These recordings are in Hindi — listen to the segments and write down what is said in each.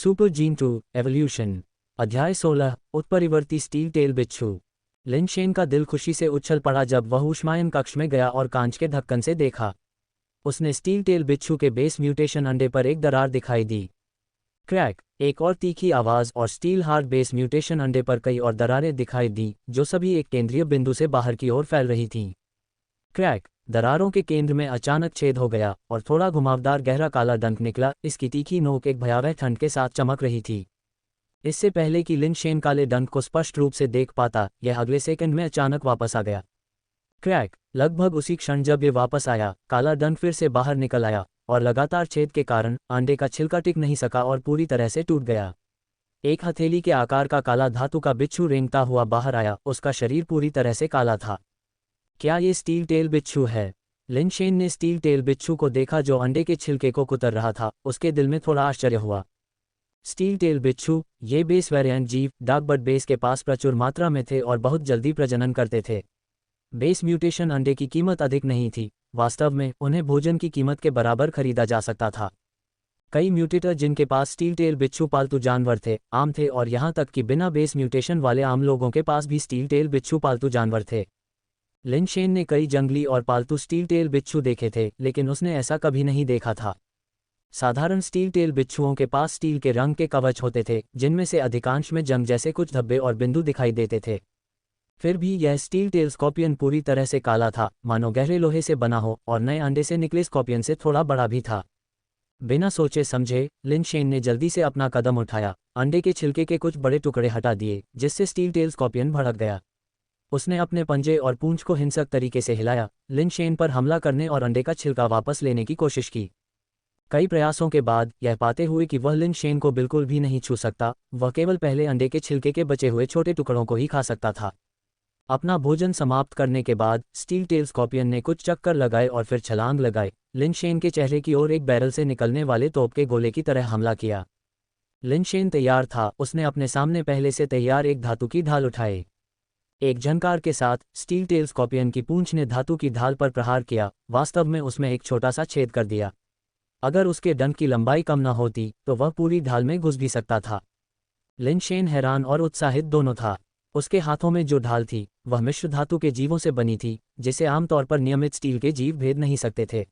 Super gene 2 evolution. अध्याय 16 उत्परिवर्ती स्टील टेल बिच्छू। लिन शेन का दिल खुशी से उछल पड़ा जब वह ऊष्मायन कक्ष में गया और कांच के ढक्कन से देखा। उसने स्टील टेल बिच्छू के बेस म्यूटेशन अंडे पर एक दरार दिखाई दी। क्रैक, एक और तीखी आवाज़ और स्टील हार्ड बेस म्यूटेशन अंडे पर कई और दरारें दिखाई दी जो सभी एक केंद्रीय बिंदु से बाहर की ओर फैल रही थीं। क्रैक, दरारों के केंद्र में अचानक छेद हो गया और थोड़ा घुमावदार गहरा काला डंक निकला। इसकी तीखी नोक एक भयावह ठंड के साथ चमक रही थी। इससे पहले कि लिन शेन काले डंक को स्पष्ट रूप से देख पाता, यह अगले सेकंड में अचानक वापस आ गया। क्रैक, लगभग उसी क्षण जब ये वापस आया, काला डंक फिर से बाहर निकल आया और लगातार छेद के कारण अंडे का छिलका टिक नहीं सका और पूरी तरह से टूट गया। एक हथेली के आकार का काला धातु का बिच्छू रेंगता हुआ बाहर आया। उसका शरीर पूरी तरह से काला था। क्या ये स्टील टेल बिच्छू है? लिन शेन ने स्टील टेल बिच्छू को देखा जो अंडे के छिलके को कुतर रहा था। उसके दिल में थोड़ा आश्चर्य हुआ। स्टील टेल बिच्छू, ये बेस वेरिएंट जीव डार्कबर्ड बेस के पास प्रचुर मात्रा में थे और बहुत जल्दी प्रजनन करते थे। बेस म्यूटेशन अंडे की कीमत अधिक नहीं थी। वास्तव में उन्हें भोजन की कीमत के बराबर खरीदा जा सकता था। कई म्यूटेटर जिनके पास स्टील टेल बिच्छू पालतू जानवर थे आम थे, और यहाँ तक कि बिना बेस म्यूटेशन वाले आम लोगों के पास भी स्टील टेल बिच्छू पालतू जानवर थे। लिन शेन ने कई जंगली और पालतू स्टील टेल बिच्छू देखे थे, लेकिन उसने ऐसा कभी नहीं देखा था। साधारण स्टील टेल बिच्छुओं के पास स्टील के रंग के कवच होते थे, जिनमें से अधिकांश में जंग जैसे कुछ धब्बे और बिंदु दिखाई देते थे। फिर भी यह स्टील टेल स्कॉर्पियन पूरी तरह से काला था, मानो गहरे लोहे से बना हो, और नए अंडे से निकले स्कॉर्पियन से थोड़ा बड़ा भी था। बिना सोचे समझे लिन शेन ने जल्दी से अपना कदम उठाया, अंडे के छिलके के कुछ बड़े टुकड़े हटा दिए, जिससे स्टील टेल स्कॉर्पियन भड़क गया। उसने अपने पंजे और पूंछ को हिंसक तरीके से हिलाया, लिन शेन पर हमला करने और अंडे का छिलका वापस लेने की कोशिश की। कई प्रयासों के बाद यह पाते हुए कि वह लिन शेन को बिल्कुल भी नहीं छू सकता, वह केवल पहले अंडे के छिलके के बचे हुए छोटे टुकड़ों को ही खा सकता था। अपना भोजन समाप्त करने के बाद स्टील टेल स्कॉर्पियन ने कुछ चक्कर लगाए और फिर छलांग लगाए, लिन शेन के चेहरे की ओर एक बैरल से निकलने वाले तोप के गोले की तरह हमला किया। लिन शेन तैयार था। उसने अपने सामने पहले से तैयार एक धातु की ढाल उठाई। एक झनकार के साथ स्टील टेल स्कॉर्पियन की पूंछ ने धातु की ढाल पर प्रहार किया, वास्तव में उसमें एक छोटा सा छेद कर दिया। अगर उसके डंक की लंबाई कम न होती तो वह पूरी ढाल में घुस भी सकता था। लिन शेन हैरान और उत्साहित दोनों था। उसके हाथों में जो ढाल थी वह मिश्र धातु के जीवों से बनी थी, जिसे आमतौर पर नियमित स्टील के जीव भेद नहीं सकते थे।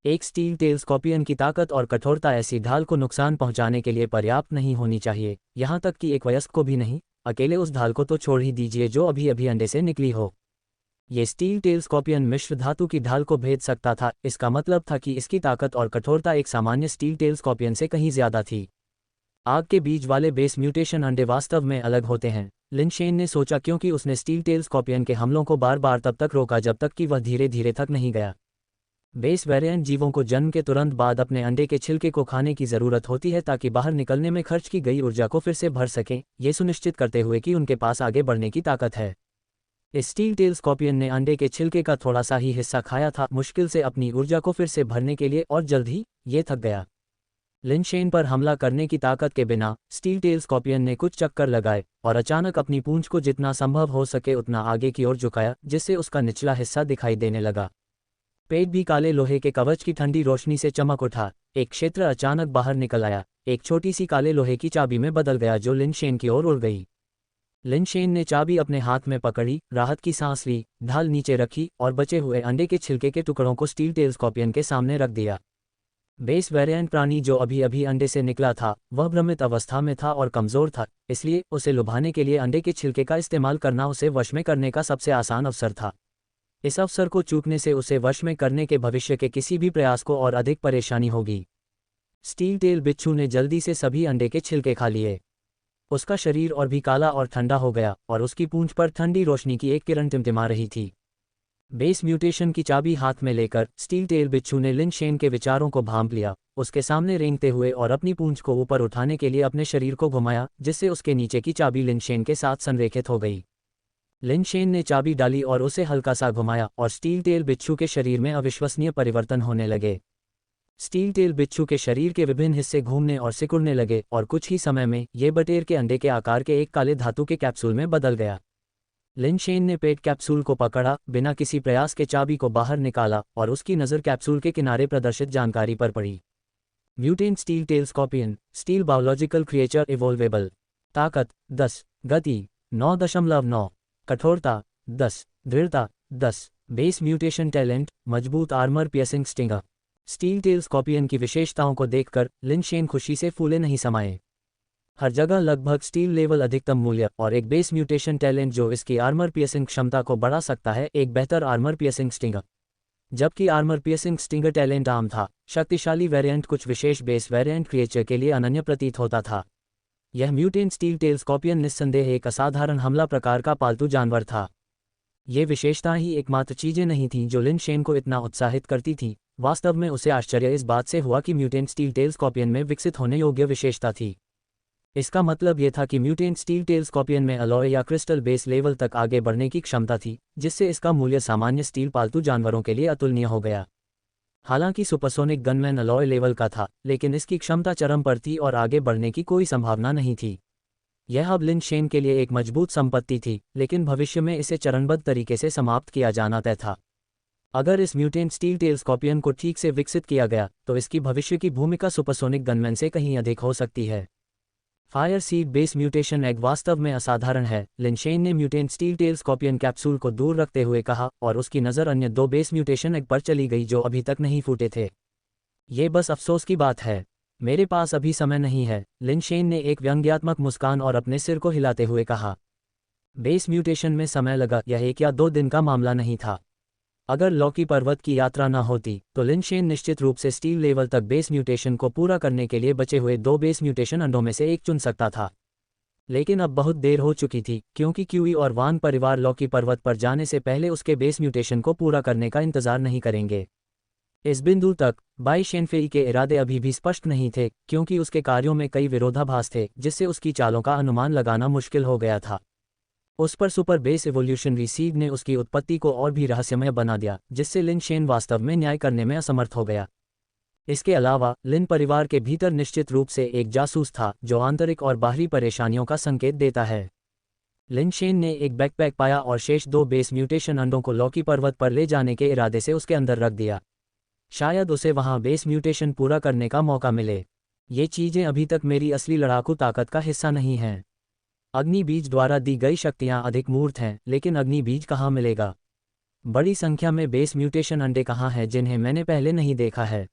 एक स्टील टेल स्कॉर्पियन की ताकत और कठोरता ऐसी ढाल को नुकसान पहुंचाने के लिए पर्याप्त नहीं होनी चाहिए, यहाँ तक कि एक वयस्क को भी नहीं। अकेले उस ढाल को तो छोड़ ही दीजिए जो अभी अभी अंडे से निकली हो। ये स्टील टेल स्कॉर्पियन मिश्र धातु की ढाल को भेद सकता था। इसका मतलब था कि इसकी ताकत और कठोरता एक सामान्य स्टील टेल स्कॉर्पियन से कहीं ज्यादा थी। आग के बीज वाले बेस म्यूटेशन अंडे वास्तव में अलग होते हैं, लिन शेन ने सोचा, क्योंकि उसने स्टील टेल स्कॉर्पियन के हमलों को बार बार तब तक रोका जब तक कि वह धीरे धीरे थक नहीं गया। बेस वेरिएंट जीवों को जन्म के तुरंत बाद अपने अंडे के छिलके को खाने की ज़रूरत होती है ताकि बाहर निकलने में खर्च की गई ऊर्जा को फिर से भर सकें, ये सुनिश्चित करते हुए कि उनके पास आगे बढ़ने की ताकत है। इस स्टील टेल स्कॉर्पियन ने अंडे के छिलके का थोड़ा सा ही हिस्सा खाया था, मुश्किल से अपनी ऊर्जा को फिर से भरने के लिए, और जल्द ही ये थक गया। लिन शेन पर हमला करने की ताकत के बिना स्टील टेल स्कॉर्पियन ने कुछ चक्कर लगाए और अचानक अपनी पूंछ को जितना संभव हो सके उतना आगे की ओर झुकाया, जिससे उसका निचला हिस्सा दिखाई देने लगा। पेट भी काले लोहे के कवच की ठंडी रोशनी से चमक उठा। एक क्षेत्र अचानक बाहर निकल आया, एक छोटी सी काले लोहे की चाबी में बदल गया जो लिन शेन की ओर उड़ गई। लिन शेन ने चाबी अपने हाथ में पकड़ी, राहत की सांस ली, ढाल नीचे रखी और बचे हुए अंडे के छिलके के टुकड़ों को स्टील टेल स्कॉर्पियन के सामने रख दिया। बेस वेरिएंट प्राणी जो अभी अभी अंडे से निकला था वह भ्रमित अवस्था में था और कमजोर था, इसलिए उसे लुभाने के लिए अंडे के छिलके का इस्तेमाल करना उसे वश में करने का सबसे आसान अवसर था। इस अवसर को चूकने से उसे वश में करने के भविष्य के किसी भी प्रयास को और अधिक परेशानी होगी। स्टील टेल बिच्छू ने जल्दी से सभी अंडे के छिलके खा लिए। उसका शरीर और भी काला और ठंडा हो गया और उसकी पूंछ पर ठंडी रोशनी की एक किरण टिमटिमा रही थी। बेस म्यूटेशन की चाबी हाथ में लेकर स्टील टेल बिच्छू ने लिन शेन के विचारों को भांप लिया, उसके सामने रेंगते हुए और अपनी पूंछ को ऊपर उठाने के लिए अपने शरीर को घुमाया, जिससे उसके नीचे की चाबी लिन शेन के साथ संरेखित हो गई। लिन शेन ने चाबी डाली और उसे हल्का सा घुमाया और स्टील टेल बिच्छू के शरीर में अविश्वसनीय परिवर्तन होने लगे। स्टील टेल बिच्छू के शरीर के विभिन्न हिस्से घूमने और सिकुड़ने लगे और कुछ ही समय में ये बटेर के अंडे के आकार के एक काले धातु के कैप्सूल में बदल गया। लिन शेन ने पेट कैप्सूल को पकड़ा, बिना किसी प्रयास के चाबी को बाहर निकाला और उसकी नज़र कैप्सूल के किनारे प्रदर्शित जानकारी पर पड़ी। Mutant steel tail scorpion, steel biological creature evolvable. ताकत 10, गति 9.9, कठोरता 10, दृढ़ता 10, बेस म्यूटेशन टैलेंट, मजबूत armour piercing stinger. Steel tail scorpion की विशेषताओं को देखकर लिन शेन खुशी से फूले नहीं समाये। हर जगह लगभग स्टील लेवल अधिकतम मूल्य और एक बेस म्यूटेशन टैलेंट जो इसकी आर्मर पियर्सिंग क्षमता को बढ़ा सकता है, एक बेहतर आर्मर पियर्सिंग स्टिंगर। जबकि आर्मर पियर्सिंग स्टिंगर टैलेंट आम था, शक्तिशाली वेरिएंट कुछ विशेष बेस वेरिएंट क्रिएचर के लिए अनन्य प्रतीत होता था। यह म्यूटेंट स्टील टेल स्कॉर्पियन निस्संदेह एक असाधारण हमला प्रकार का पालतू जानवर था। ये विशेषता ही एकमात्र चीजें नहीं थीं जो लिन शेन को इतना उत्साहित करती थीं। वास्तव में उसे आश्चर्य इस बात से हुआ कि म्यूटेंट स्टील टेल स्कॉर्पियन में विकसित होने योग्य विशेषता थी। इसका मतलब यह था कि म्यूटेंट स्टील टेल स्कॉर्पियन में अलॉय या क्रिस्टल बेस लेवल तक आगे बढ़ने की क्षमता थी, जिससे इसका मूल्य सामान्य स्टील पालतू जानवरों के लिए अतुलनीय हो गया। हालांकि सुपरसोनिक गनमैन अलॉय लेवल का था, लेकिन इसकी क्षमता चरम पर थी और आगे बढ़ने की कोई संभावना नहीं थी। यह अब लिन शेन के लिए एक मजबूत संपत्ति थी, लेकिन भविष्य में इसे चरणबद्ध तरीके से समाप्त किया जाना तय था। अगर इस म्यूटेंट स्टील टेल स्कॉर्पियन को ठीक से विकसित किया गया तो इसकी भविष्य की भूमिका सुपरसोनिक गनमैन से कहीं अधिक हो सकती है। Fire seed base mutation egg वास्तव में असाधारण है, लिन शेन ने mutant steel tail scorpion capsule को दूर रखते हुए कहा, और उसकी नज़र अन्य 2 बेस म्यूटेशन एग पर चली गई जो अभी तक नहीं फूटे थे। ये बस अफसोस की बात है। मेरे पास अभी समय नहीं है, लिन शेन ने एक व्यंग्यात्मक मुस्कान और अपने सिर को हिलाते हुए कहा। बेस म्यूटेशन में समय लगा, यह 1 या 2 दिन का मामला नहीं था। अगर लॉकी पर्वत की यात्रा न होती तो लिन शेन निश्चित रूप से स्टील लेवल तक बेस म्यूटेशन को पूरा करने के लिए बचे हुए 2 बेस म्यूटेशन अंडों में से एक चुन सकता था। लेकिन अब बहुत देर हो चुकी थी, क्योंकि क्यूई और वान परिवार लॉकी पर्वत पर जाने से पहले उसके बेस म्यूटेशन को पूरा करने का इंतजार नहीं करेंगे। इस बिंदु तक बाई शेनफेई के इरादे अभी भी स्पष्ट नहीं थे, क्योंकि उसके कार्यों में कई विरोधाभास थे, जिससे उसकी चालों का अनुमान लगाना मुश्किल हो गया था। उस पर सुपर बेस इवोल्यूशनरी सीड ने उसकी उत्पत्ति को और भी रहस्यमय बना दिया, जिससे लिन शेन वास्तव में न्याय करने में असमर्थ हो गया। इसके अलावा लिन परिवार के भीतर निश्चित रूप से एक जासूस था जो आंतरिक और बाहरी परेशानियों का संकेत देता है। लिन शेन ने एक बैकपैक पाया और शेष 2 बेस म्यूटेशन अंडों को लॉकी पर्वत पर ले जाने के इरादे से उसके अंदर रख दिया। शायद उसे वहां बेस म्यूटेशन पूरा करने का मौका मिले। ये चीजें अभी तक मेरी असली लड़ाकू ताकत का हिस्सा नहीं हैं। अग्नि बीज द्वारा दी गई शक्तियां अधिक मूर्त हैं, लेकिन अग्नि बीज कहाँ मिलेगा? बड़ी संख्या में बेस म्यूटेशन अंडे कहाँ हैं जिन्हें मैंने पहले नहीं देखा है?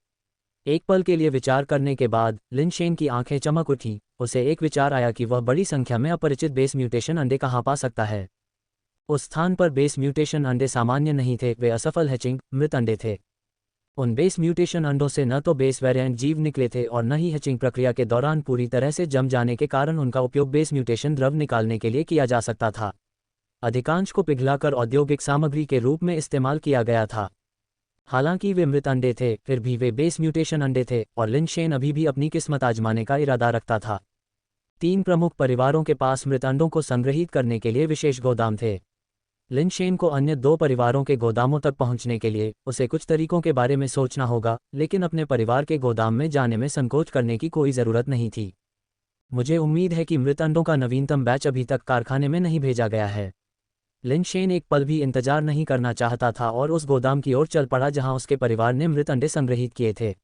एक पल के लिए विचार करने के बाद लिन शेन की आंखें चमक उठीं। उसे एक विचार आया कि वह बड़ी संख्या में अपरिचित बेस म्यूटेशन अंडे कहाँ पा सकता है। उस स्थान पर बेस म्यूटेशन अंडे सामान्य नहीं थे, वे असफल हैचिंग मृत अंडे थे। उन बेस म्यूटेशन अंडों से न तो बेस वेरिएंट जीव निकले थे और न ही हैचिंग प्रक्रिया के दौरान पूरी तरह से जम जाने के कारण उनका उपयोग बेस म्यूटेशन द्रव निकालने के लिए किया जा सकता था। अधिकांश को पिघलाकर औद्योगिक सामग्री के रूप में इस्तेमाल किया गया था। हालांकि वे मृत अंडे थे, फिर भी वे बेस म्यूटेशन अंडे थे और लिन शेन अभी भी अपनी किस्मत आजमाने का इरादा रखता था। 3 प्रमुख परिवारों के पास मृत अंडों को संग्रहित करने के लिए विशेष गोदाम थे। लिन शेन को अन्य 2 परिवारों के गोदामों तक पहुंचने के लिए उसे कुछ तरीकों के बारे में सोचना होगा, लेकिन अपने परिवार के गोदाम में जाने में संकोच करने की कोई ज़रूरत नहीं थी। मुझे उम्मीद है कि मृत अंडों का नवीनतम बैच अभी तक कारखाने में नहीं भेजा गया है। लिन शेन एक पल भी इंतजार नहीं करना चाहता था और उस गोदाम की ओर चल पड़ा जहां उसके परिवार ने मृत अंडे संग्रहित किए थे।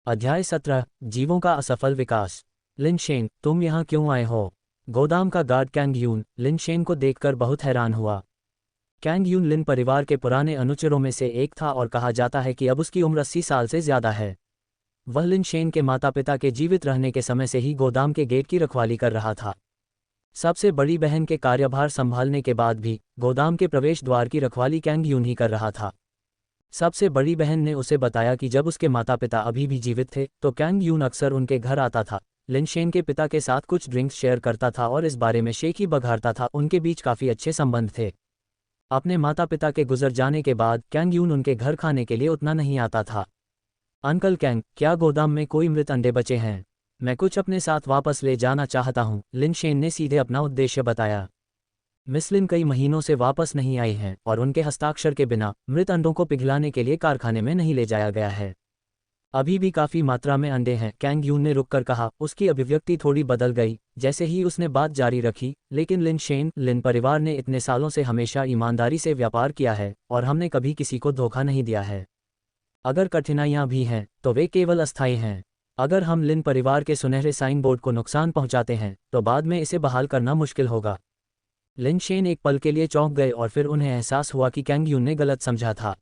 अध्याय 17 जीवों का असफल विकास। लिन शेन, तुम यहाँ क्यों आए हो? गोदाम का गार्ड कैंग यून लिन शेन को देखकर बहुत हैरान हुआ। कैंग यून लिन परिवार के पुराने अनुचरों में से एक था और कहा जाता है कि अब उसकी उम्र 80 साल से ज्यादा है। वह लिन शेन के माता पिता के जीवित रहने के समय से ही गोदाम के गेट की रखवाली कर रहा था। सबसे बड़ी बहन के कार्यभार संभालने के बाद भी गोदाम के प्रवेश द्वार की रखवाली कैंग यून ही कर रहा था। सबसे बड़ी बहन ने उसे बताया कि जब उसके माता पिता अभी भी जीवित थे तो कैंग यून अक्सर उनके घर आता था, लिन शेन के पिता के साथ कुछ ड्रिंक्स शेयर करता था और इस बारे में शेखी बघारता था। उनके बीच काफ़ी अच्छे संबंध थे। अपने माता पिता के गुजर जाने के बाद कैंग यून उनके घर खाने के लिए उतना नहीं आता था। अंकल कैंग, क्या गोदाम में कोई मृत अंडे बचे हैं? मैं कुछ अपने साथ वापस ले जाना चाहता हूँ, लिन शेन ने सीधे अपना उद्देश्य बताया। मिस लिन कई महीनों से वापस नहीं आई हैं और उनके हस्ताक्षर के बिना मृत अंडों को पिघलाने के लिए कारखाने में नहीं ले जाया गया है। अभी भी काफ़ी मात्रा में अंडे हैं, कैंग यून ने रुककर कहा। उसकी अभिव्यक्ति थोड़ी बदल गई जैसे ही उसने बात जारी रखी, लेकिन लिन शेन, लिन परिवार ने इतने सालों से हमेशा ईमानदारी से व्यापार किया है और हमने कभी किसी को धोखा नहीं दिया है। अगर कठिनाइयां भी हैं तो वे केवल अस्थायी हैं। अगर हम लिन परिवार के सुनहरे साइन बोर्ड को नुकसान पहुंचाते हैं तो बाद में इसे बहाल करना मुश्किल होगा। लिन शेन एक पल के लिए चौंक गए और फिर उन्हें एहसास हुआ कि कैंग यून ने गलत समझा था।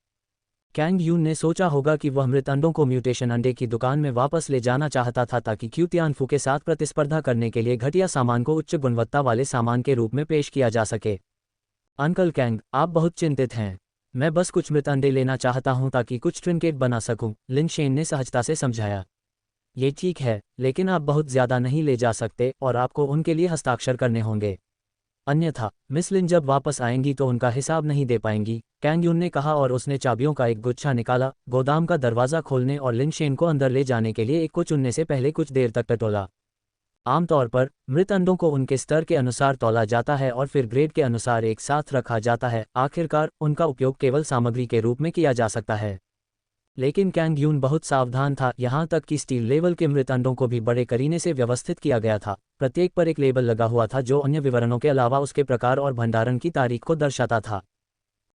कैंग यून ने सोचा होगा कि वह मृत अंडों को म्यूटेशन अंडे की दुकान में वापस ले जाना चाहता था ताकि क्यू तियानफू के साथ प्रतिस्पर्धा करने के लिए घटिया सामान को उच्च गुणवत्ता वाले सामान के रूप में पेश किया जा सके। अंकल कैंग, आप बहुत चिंतित हैं। मैं बस कुछ मृत अंडे लेना चाहता हूं ताकि कुछ ट्रिनकेट बना सकूं, लिन शेन ने सहजता से समझाया। ये ठीक है, लेकिन आप बहुत ज़्यादा नहीं ले जा सकते और आपको उनके लिए हस्ताक्षर करने होंगे। अन्यथा मिस लिन जब वापस आएंगी तो उनका हिसाब नहीं दे पाएंगी, कैंग यून ने कहा और उसने चाबियों का एक गुच्छा निकाला, गोदाम का दरवाज़ा खोलने और लिन शेन को अंदर ले जाने के लिए एक को चुनने से पहले कुछ देर तक टटोला। आमतौर पर मृत अंडों को उनके स्तर के अनुसार तौला जाता है और फिर ग्रेड के अनुसार एक साथ रखा जाता है। आखिरकार उनका उपयोग केवल सामग्री के रूप में किया जा सकता है। लेकिन कैंग यून बहुत सावधान था, यहाँ तक कि स्टील लेवल के मृत अंडों को भी बड़े करीने से व्यवस्थित किया गया था। प्रत्येक पर एक लेबल लगा हुआ था जो अन्य विवरणों के अलावा उसके प्रकार और भंडारण की तारीख को दर्शाता था।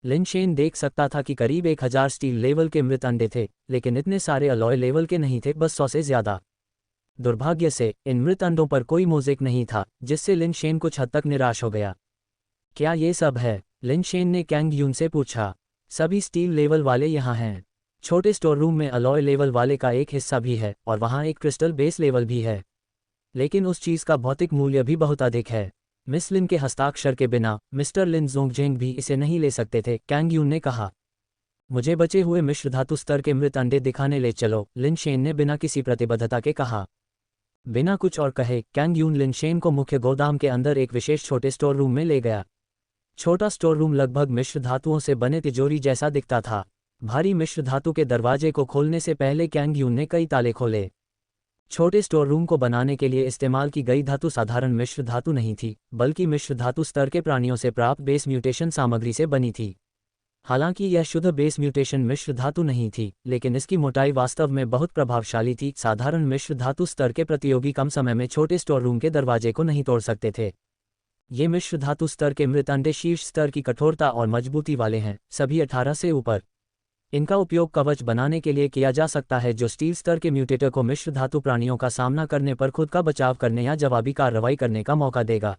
लिन शेन देख सकता था कि करीब 1000 स्टील लेवल के मृत अंडे थे, लेकिन इतने सारे अलॉय लेवल के नहीं थे, बस 100 से ज़्यादा। दुर्भाग्य से इन मृत अंडों पर कोई मोज़ेक नहीं था, जिससे लिन शेन कुछ हद तक निराश हो गया। क्या ये सब है? लिन शेन ने कैंग यून से पूछा। सभी स्टील लेवल वाले यहाँ हैं। छोटे स्टोर रूम में अलॉय लेवल वाले का एक हिस्सा भी है और वहाँ एक क्रिस्टल बेस लेवल भी है, लेकिन उस चीज़ का भौतिक मूल्य भी बहुत अधिक है। मिस लिन के हस्ताक्षर के बिना मिस्टर लिन जोंगजेंग भी इसे नहीं ले सकते थे, कैंग यून ने कहा। मुझे बचे हुए मिश्र धातु स्तर के मृत अंडे दिखाने ले चलो, लिन शेन ने बिना किसी प्रतिबद्धता के कहा। बिना कुछ और कहे कैंग यून लिन शेन को मुख्य गोदाम के अंदर एक विशेष छोटे स्टोर रूम में ले गया। छोटा स्टोर रूम लगभग मिश्र धातुओं से बने तिजोरी जैसा दिखता था। भारी मिश्र धातु के दरवाजे को खोलने से पहले कैंग यून ने कई ताले खोले। छोटे स्टोर रूम को बनाने के लिए इस्तेमाल की गई धातु साधारण मिश्र धातु नहीं थी, बल्कि मिश्र धातु स्तर के प्राणियों से प्राप्त बेस म्यूटेशन सामग्री से बनी थी। हालांकि यह शुद्ध बेस म्यूटेशन मिश्र धातु नहीं थी, लेकिन इसकी मोटाई वास्तव में बहुत प्रभावशाली थी। साधारण मिश्र धातु स्तर के प्रतियोगी कम समय में छोटे स्टोर रूम के दरवाजे को नहीं तोड़ सकते थे। ये मिश्र धातु स्तर के मृत अंडे शीर्ष स्तर की कठोरता और मजबूती वाले हैं, सभी 18 से ऊपर। इनका उपयोग कवच बनाने के लिए किया जा सकता है जो स्टील स्तर के म्यूटेटर को मिश्र धातु प्राणियों का सामना करने पर खुद का बचाव करने या जवाबी कार्रवाई करने का मौका देगा।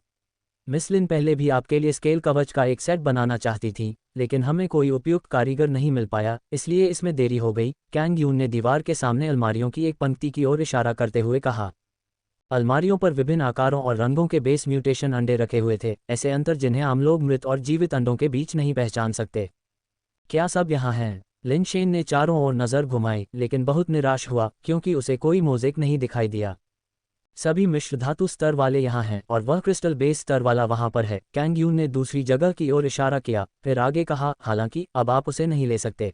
मिस लिन पहले भी आपके लिए स्केल कवच का एक सेट बनाना चाहती थी, लेकिन हमें कोई उपयुक्त कारीगर नहीं मिल पाया, इसलिए इसमें देरी हो गई। कैंग यून ने दीवार के सामने अलमारियों की एक पंक्ति की ओर इशारा करते हुए कहा। अलमारियों पर विभिन्न आकारों और रंगों के बेस म्यूटेशन अंडे रखे हुए थे, ऐसे अंतर जिन्हें आम लोग मृत और जीवित अंडों के बीच नहीं पहचान सकते। क्या सब यहाँ हैं? लिन शेन ने चारों ओर नज़र घुमाई, लेकिन बहुत निराश हुआ क्योंकि उसे कोई मोज़ेक नहीं दिखाई दिया। सभी मिश्र धातु स्तर वाले यहाँ हैं और वह क्रिस्टल बेस स्तर वाला वहाँ पर है। कैंग यून ने दूसरी जगह की ओर इशारा किया, फिर आगे कहा, हालांकि अब आप उसे नहीं ले सकते।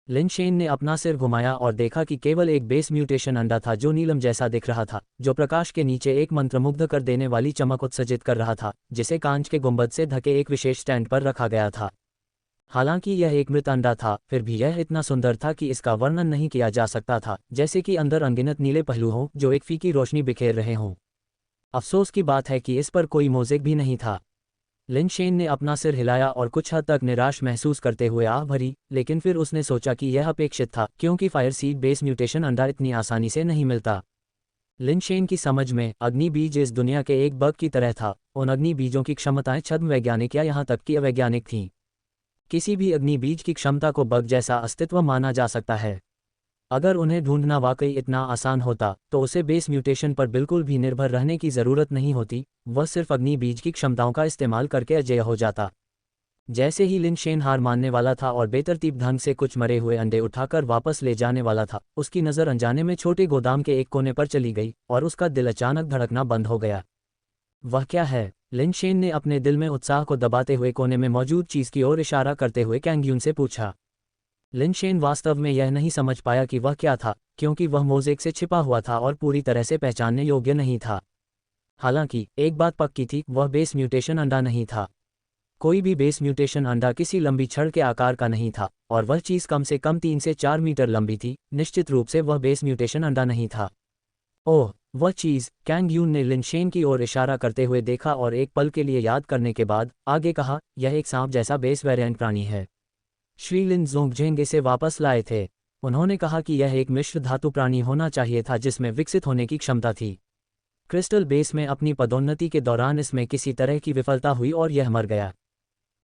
लिन शेन ने अपना सिर घुमाया और देखा कि केवल एक बेस म्यूटेशन अंडा था जो नीलम जैसा दिख रहा था, जो प्रकाश के नीचे एक मंत्रमुग्ध कर देने वाली चमक उत्सर्जित कर रहा था, जिसे कांच के गुंबद से ढके एक विशेष स्टैंड पर रखा गया था। हालांकि यह एक मृत अंडा था, फिर भी यह इतना सुंदर था कि इसका वर्णन नहीं किया जा सकता था, जैसे कि अंदर अनगिनत नीले पहलू हों जो एक फीकी रोशनी बिखेर रहे हों। अफसोस की बात है कि इस पर कोई मोज़ेक भी नहीं था। लिन शेन ने अपना सिर हिलाया और कुछ हद तक निराश महसूस करते हुए आह भरी, लेकिन फिर उसने सोचा कि यह अपेक्षित था, क्योंकि फायर सीड बेस म्यूटेशन अंडा इतनी आसानी से नहीं मिलता। लिन शेन की समझ में अग्नि बीज इस दुनिया के एक बग की तरह था। उन अग्नि बीजों की क्षमताएं छद्म वैज्ञानिक या यहाँ तक कि अवैज्ञानिक थीं। किसी भी अग्नि बीज की क्षमता को बग जैसा अस्तित्व माना जा सकता है। अगर उन्हें ढूंढना वाकई इतना आसान होता तो उसे बेस म्यूटेशन पर बिल्कुल भी निर्भर रहने की ज़रूरत नहीं होती, वह सिर्फ अग्नि बीज की क्षमताओं का इस्तेमाल करके अजेय हो जाता। जैसे ही लिन शेन हार मानने वाला था और बेतरतीब ढंग से कुछ मरे हुए अंडे उठाकर वापस ले जाने वाला था, उसकी नज़र अनजाने में छोटे गोदाम के एक कोने पर चली गई और उसका दिल अचानक धड़कना बंद हो गया। वह क्या है? लिन शेन ने अपने दिल में उत्साह को दबाते हुए कोने में मौजूद चीज़ की ओर इशारा करते हुए कैंग यून से पूछा। लिन शेन वास्तव में यह नहीं समझ पाया कि वह क्या था, क्योंकि वह मोज़ेक से छिपा हुआ था और पूरी तरह से पहचानने योग्य नहीं था। हालांकि एक बात पक्की थी, वह बेस म्यूटेशन अंडा नहीं था। कोई भी बेस म्यूटेशन अंडा किसी लंबी छड़ के आकार का नहीं था, और वह चीज़ कम से कम 3 से 4 मीटर लंबी थी। निश्चित रूप से वह बेस म्यूटेशन अंडा नहीं था। ओह, वह चीज़! कैंग यून ने लिन शेन की ओर इशारा करते हुए देखा और एक पल के लिए याद करने के बाद आगे कहा, यह एक सांप जैसा बेस वेरिएंट प्राणी है। श्री लिन जोंगजेंग इसे वापस लाए थे। उन्होंने कहा कि यह एक मिश्र धातु प्राणी होना चाहिए था जिसमें विकसित होने की क्षमता थी। क्रिस्टल बेस में अपनी पदोन्नति के दौरान इसमें किसी तरह की विफलता हुई और यह मर गया।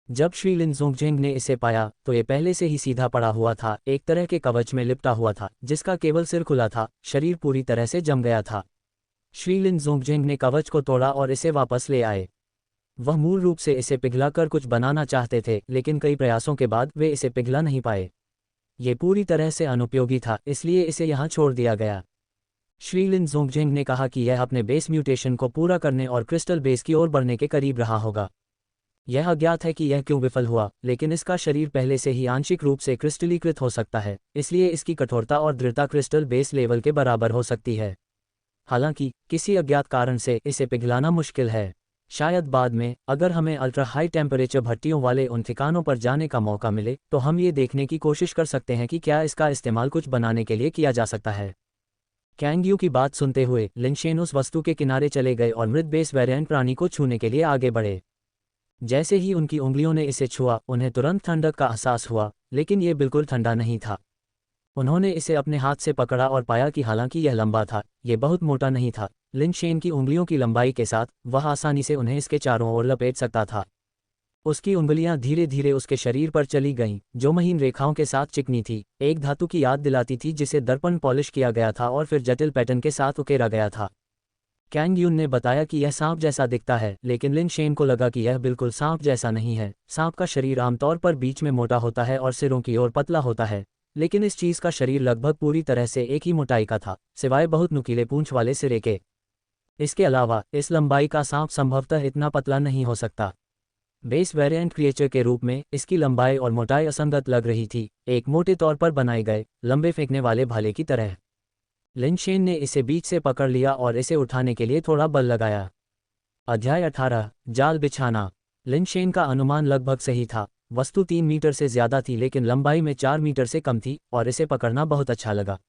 जब श्री लिनज़ोंगजेंग ने इसे पाया तो ये पहले से ही सीधा पड़ा हुआ था, एक तरह के कवच में लिपटा हुआ था जिसका केवल सिर खुला था, शरीर पूरी तरह से जम गया था। श्री लिनज़ोंगजेंग ने कवच को तोड़ा और इसे वापस ले आए। वह मूल रूप से इसे पिघलाकर कुछ बनाना चाहते थे, लेकिन कई प्रयासों के बाद वे इसे पिघला नहीं पाए। ये पूरी तरह से अनुपयोगी था, इसलिए इसे यहाँ छोड़ दिया गया। श्री लिनज़ोंगजेंग ने कहा कि यह अपने बेस म्यूटेशन को पूरा करने और क्रिस्टल बेस की ओर बढ़ने के करीब रहा होगा। यह अज्ञात है कि यह क्यों विफल हुआ, लेकिन इसका शरीर पहले से ही आंशिक रूप से क्रिस्टलीकृत हो सकता है, इसलिए इसकी कठोरता और दृढ़ता क्रिस्टल बेस लेवल के बराबर हो सकती है। हालांकि किसी अज्ञात कारण से इसे पिघलाना मुश्किल है। शायद बाद में अगर हमें अल्ट्रा हाई टेम्परेचर भट्टियों वाले उन ठिकानों पर जाने का मौका मिले तो हम ये देखने की कोशिश कर सकते हैं कि क्या इसका इस्तेमाल कुछ बनाने के लिए किया जा सकता है। कैंग यू की बात सुनते हुए लिनशेन उस वस्तु के किनारे चले गए और मृत बेस वेरिएंट प्राणी को छूने के लिए आगे बढ़े। जैसे ही उनकी उंगलियों ने इसे छुआ उन्हें तुरंत ठंडक का एहसास हुआ, लेकिन ये बिल्कुल ठंडा नहीं था। उन्होंने इसे अपने हाथ से पकड़ा और पाया कि हालांकि यह लंबा था, ये बहुत मोटा नहीं था। लिनशेन की उंगलियों की लंबाई के साथ वह आसानी से उन्हें इसके चारों ओर लपेट सकता था। उसकी उंगलियां धीरे धीरे उसके शरीर पर चली गईं, जो महीन रेखाओं के साथ चिकनी थी, एक धातु की याद दिलाती थी जिसे दर्पण पॉलिश किया गया था और फिर जटिल पैटर्न के साथ उकेरा गया था। कैंग यून ने बताया कि यह सांप जैसा दिखता है, लेकिन लिनशेन को लगा कि यह बिल्कुल सांप जैसा नहीं है। सांप का शरीर आमतौर पर बीच में मोटा होता है और सिरों की ओर पतला होता है, लेकिन इस चीज का शरीर लगभग पूरी तरह से एक ही मोटाई का था, सिवाय बहुत नुकीले पूंछ वाले सिरे के। इसके अलावा इस लंबाई का सांप संभवतः इतना पतला नहीं हो सकता। बेस वेरिएंट क्रिएचर के रूप में इसकी लंबाई और मोटाई असंगत लग रही थी, एक मोटे तौर पर बनाए गए लंबे फेंकने वाले भाले की तरह। लिनशेन ने इसे बीच से पकड़ लिया और इसे उठाने के लिए थोड़ा बल लगाया। अध्याय 18 जाल बिछाना। लिनशेन का अनुमान लगभग सही था। वस्तु 3 मीटर से ज्यादा थी लेकिन लंबाई में 4 मीटर से कम थी और इसे पकड़ना बहुत अच्छा लगा।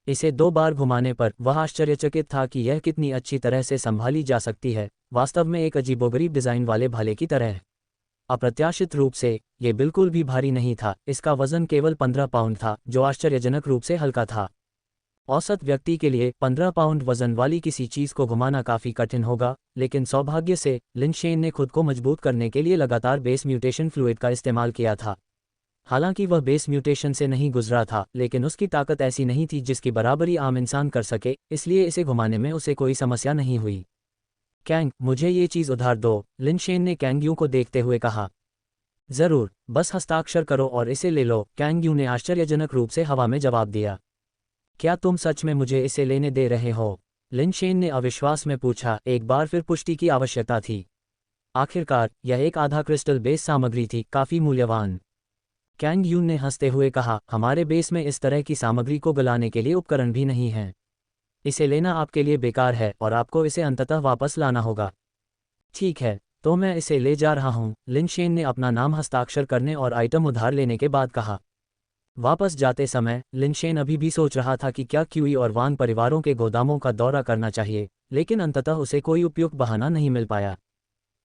इसे 2 बार घुमाने पर वह आश्चर्यचकित था कि यह कितनी अच्छी तरह से संभाली जा सकती है, वास्तव में एक अजीबोगरीब डिजाइन वाले भाले की तरह। अप्रत्याशित रूप से ये बिल्कुल भी भारी नहीं था, इसका वजन केवल 15 पाउंड था, जो आश्चर्यजनक रूप से हल्का था। औसत व्यक्ति के लिए 15 पाउंड वजन वाली किसी चीज को घुमाना काफी कठिन होगा, लेकिन सौभाग्य से लिनशेन ने खुद को मजबूत करने के लिए लगातार बेस म्यूटेशन फ्लूइड का इस्तेमाल किया था। हालांकि वह बेस म्यूटेशन से नहीं गुजरा था, लेकिन उसकी ताकत ऐसी नहीं थी जिसकी बराबरी आम इंसान कर सके, इसलिए इसे घुमाने में उसे कोई समस्या नहीं हुई। कैंग, मुझे ये चीज उधार दो, लिनशेन ने कैंग यू को देखते हुए कहा। जरूर, बस हस्ताक्षर करो और इसे ले लो, कैंग यू ने आश्चर्यजनक रूप से हवा में जवाब दिया। क्या तुम सच में मुझे इसे लेने दे रहे हो? लिनशेन ने अविश्वास में पूछा, एक बार फिर पुष्टि की आवश्यकता थी। आखिरकार यह एक आधा क्रिस्टल बेस सामग्री थी, काफी मूल्यवान। कैंग यून ने हंसते हुए कहा, हमारे बेस में इस तरह की सामग्री को गलाने के लिए उपकरण भी नहीं हैं। इसे लेना आपके लिए बेकार है और आपको इसे अंततः वापस लाना होगा। ठीक है, तो मैं इसे ले जा रहा हूं, लिनशेन ने अपना नाम हस्ताक्षर करने और आइटम उधार लेने के बाद कहा। वापस जाते समय लिनशेन अभी भी सोच रहा था कि क्या क्यूई और वांग परिवारों के गोदामों का दौरा करना चाहिए, लेकिन अंततः उसे कोई उपयुक्त बहाना नहीं मिल पाया।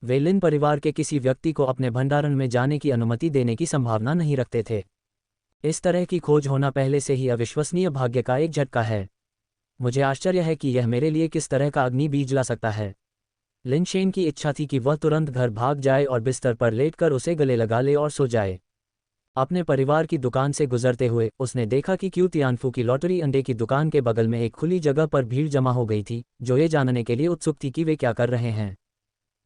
वे लिन परिवार के किसी व्यक्ति को अपने भंडारण में जाने की अनुमति देने की संभावना नहीं रखते थे। इस तरह की खोज होना पहले से ही अविश्वसनीय भाग्य का एक झटका है। मुझे आश्चर्य है कि यह मेरे लिए किस तरह का अग्नि बीज ला सकता है। लिनशेन की इच्छा थी कि वह तुरंत घर भाग जाए और बिस्तर पर लेटकर उसे गले लगा ले और सो जाए। अपने परिवार की दुकान से गुजरते हुए उसने देखा कि क्यू तियानफू की लॉटरी अंडे की दुकान के बगल में एक खुली जगह पर भीड़ जमा हो गई थी, जो ये जानने के लिए उत्सुक थी कि वे क्या कर रहे हैं।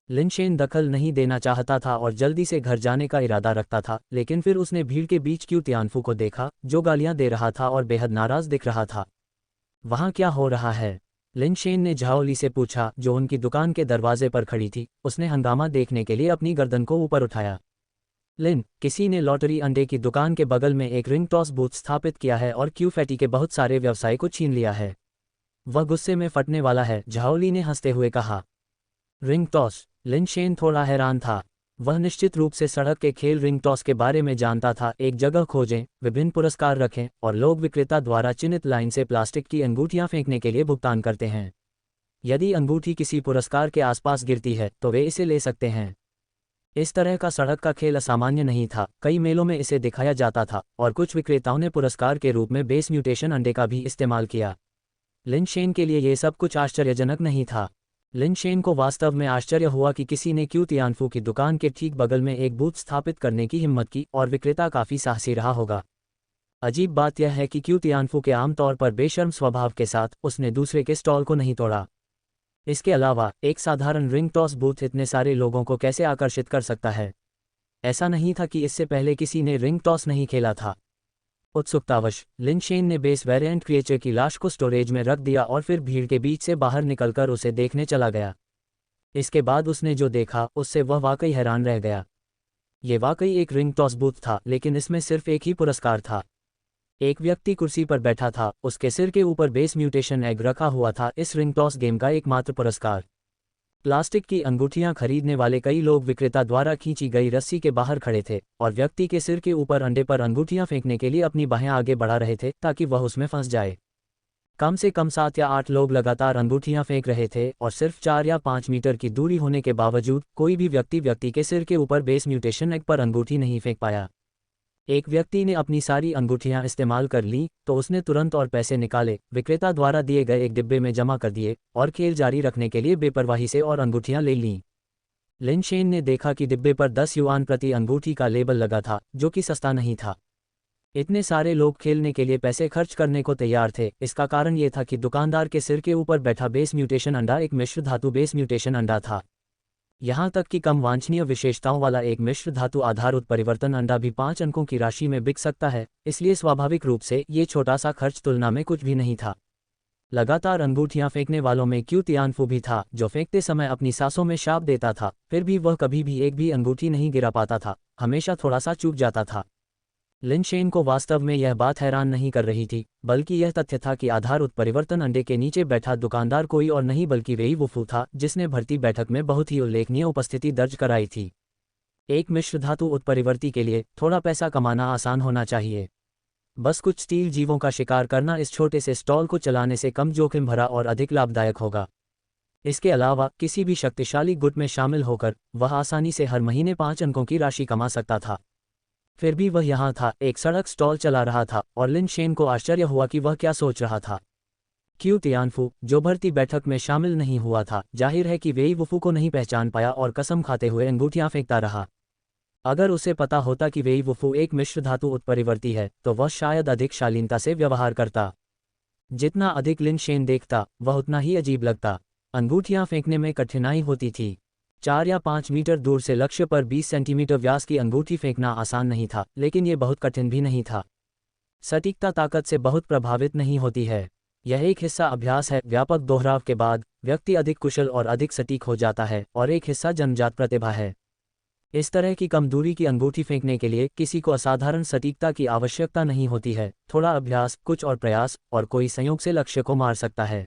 लिनशेन दखल नहीं देना चाहता था और जल्दी से घर जाने का इरादा रखता था, लेकिन फिर उसने भीड़ के बीच क्यू तियानफू को देखा, जो गालियां दे रहा था और बेहद नाराज दिख रहा था। वहां क्या हो रहा है? लिनशेन ने झाओली से पूछा, जो उनकी दुकान के दरवाजे पर खड़ी थी। उसने हंगामा देखने के लिए अपनी गर्दन को ऊपर उठाया। लिन, किसी ने लॉटरी अंडे की दुकान के बगल में एक रिंग टॉस बूथ स्थापित किया है और क्यू फैटी के बहुत सारे व्यवसाय को छीन लिया है। वह गुस्से में फटने वाला है, झाओली ने हंसते हुए कहा। Ring toss? लिनशेन थोड़ा हैरान था। वह निश्चित रूप से सड़क के खेल रिंग टॉस के बारे में जानता था। एक जगह खोजें, विभिन्न पुरस्कार रखें और लोग विक्रेता द्वारा चिन्हित लाइन से प्लास्टिक की अंगूठियां फेंकने के लिए भुगतान करते हैं। यदि अंगूठी किसी पुरस्कार के आसपास गिरती है तो वे इसे ले सकते हैं। इस तरह का सड़क का खेल असामान्य नहीं था, कई मेलों में इसे दिखाया जाता था और कुछ विक्रेताओं ने पुरस्कार के रूप में बेस म्यूटेशन अंडे का भी इस्तेमाल किया। लिन शेन के लिए ये सब कुछ आश्चर्यजनक नहीं था। लिन शेन को वास्तव में आश्चर्य हुआ कि किसी ने क्यू तियानफू की दुकान के ठीक बगल में एक बूथ स्थापित करने की हिम्मत की और विक्रेता काफ़ी साहसी रहा होगा। अजीब बात यह है कि क्यू तियानफू के आमतौर पर बेशर्म स्वभाव के साथ उसने दूसरे के स्टॉल को नहीं तोड़ा। इसके अलावा एक साधारण रिंग टॉस बूथ इतने सारे लोगों को कैसे आकर्षित कर सकता है? ऐसा नहीं था कि इससे पहले किसी ने रिंग टॉस नहीं खेला था। उत्सुकतावश लिन शेन ने बेस वेरिएंट क्रिएचर की लाश को स्टोरेज में रख दिया और फिर भीड़ के बीच से बाहर निकलकर उसे देखने चला गया। इसके बाद उसने जो देखा उससे वह वाकई हैरान रह गया। ये वाकई एक रिंग टॉस बूथ था, लेकिन इसमें सिर्फ एक ही पुरस्कार था। एक व्यक्ति कुर्सी पर बैठा था, उसके सिर के ऊपर बेस म्यूटेशन एग रखा हुआ था, इस रिंग टॉस गेम का एकमात्र पुरस्कार। प्लास्टिक की अंगूठियां खरीदने वाले कई लोग विक्रेता द्वारा खींची गई रस्सी के बाहर खड़े थे और व्यक्ति के सिर के ऊपर अंडे पर अंगूठियां फेंकने के लिए अपनी बाहें आगे बढ़ा रहे थे ताकि वह उसमें फंस जाए। कम से कम 7 या 8 लोग लगातार अंगूठियां फेंक रहे थे और सिर्फ 4 या 5 मीटर की दूरी होने के बावजूद कोई भी व्यक्ति के सिर के ऊपर बेस म्यूटेशन एग पर अंगूठी नहीं फेंक पाया। एक व्यक्ति ने अपनी सारी अंगूठियां इस्तेमाल कर लीं तो उसने तुरंत और पैसे निकाले, विक्रेता द्वारा दिए गए एक डिब्बे में जमा कर दिए और खेल जारी रखने के लिए बेपरवाही से और अंगूठियां ले लीं। लिन शेन ने देखा कि डिब्बे पर 10 युआन प्रति अंगूठी का लेबल लगा था, जो कि सस्ता नहीं था। इतने सारे लोग खेलने के लिए पैसे खर्च करने को तैयार थे। इसका कारण ये था कि दुकानदार के सिर के ऊपर बैठा बेस म्यूटेशन अंडा एक मिश्र धातु बेस म्यूटेशन अंडा था। यहाँ तक कि कम वांछनीय विशेषताओं वाला एक मिश्र धातु आधार उत्परिवर्तन अंडा भी 5 अंकों की राशि में बिक सकता है, इसलिए स्वाभाविक रूप से ये छोटा सा खर्च तुलना में कुछ भी नहीं था। लगातार अंगूठियां फेंकने वालों में क्यू तियानफू भी था, जो फेंकते समय अपनी सांसों में शाप देता था, फिर भी वह कभी भी एक भी अंगूठी नहीं गिरा पाता था, हमेशा थोड़ा सा चूक जाता था। लिन शेन को वास्तव में यह बात हैरान नहीं कर रही थी, बल्कि यह तथ्य था कि आधार उत्परिवर्तन अंडे के नीचे बैठा दुकानदार कोई और नहीं बल्कि वेई वुफू था, जिसने भर्ती बैठक में बहुत ही उल्लेखनीय उपस्थिति दर्ज कराई थी। एक मिश्र धातु उत्परिवर्ती के लिए थोड़ा पैसा कमाना आसान होना चाहिए। बस कुछ स्टील जीवों का शिकार करना इस छोटे से स्टॉल को चलाने से कम जोखिम भरा और अधिक लाभदायक होगा। इसके अलावा किसी भी शक्तिशाली गुट में शामिल होकर वह आसानी से हर महीने 5 अंकों की राशि कमा सकता था। फिर भी वह यहाँ था, एक सड़क स्टॉल चला रहा था और लिन शेन को आश्चर्य हुआ कि वह क्या सोच रहा था। क्यू तियानफू, जो भर्ती बैठक में शामिल नहीं हुआ था, जाहिर है कि वेई वुफू को नहीं पहचान पाया और कसम खाते हुए अंगूठियां फेंकता रहा। अगर उसे पता होता कि वेई वुफू एक मिश्र धातु उत्परिवर्ती है तो वह शायद अधिक शालीनता से व्यवहार करता। जितना अधिक लिन शेन देखता वह उतना ही अजीब लगता। अंगूठियां फेंकने में कठिनाई होती थी। 4 या 5 मीटर दूर से लक्ष्य पर 20 सेंटीमीटर व्यास की अंगूठी फेंकना आसान नहीं था, लेकिन यह बहुत कठिन भी नहीं था। सटीकता ताकत से बहुत प्रभावित नहीं होती है। यह एक हिस्सा अभ्यास है, व्यापक दोहराव के बाद व्यक्ति अधिक कुशल और अधिक सटीक हो जाता है, और एक हिस्सा जन्मजात प्रतिभा है। इस तरह की कम दूरी की अंगूठी फेंकने के लिए किसी को असाधारण सटीकता की आवश्यकता नहीं होती है। थोड़ा अभ्यास, कुछ और प्रयास, और कोई संयोग से लक्ष्य को मार सकता है।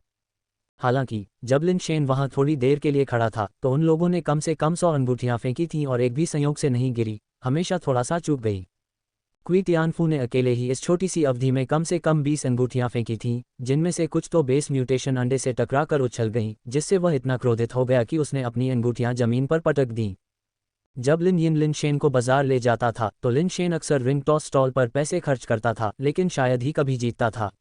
हालांकि जब लिन शेन वहां थोड़ी देर के लिए खड़ा था तो उन लोगों ने कम से कम 100 अंगूठियां फेंकी थीं और एक भी संयोग से नहीं गिरी, हमेशा थोड़ा सा चूक गई। क्वी तियानफू ने अकेले ही इस छोटी सी अवधि में कम से कम 20 अंगूठियां फेंकी थीं, जिनमें से कुछ तो बेस म्यूटेशन अंडे से टकराकर उछल गईं, जिससे वह इतना क्रोधित हो गया कि उसने अपनी अंगूठियां जमीन पर पटक दीं। जब लिन शेन को बाजार ले जाता था तो लिन शेन अक्सर रिंग टॉस स्टॉल पर पैसे खर्च करता था, लेकिन शायद ही कभी जीतता था।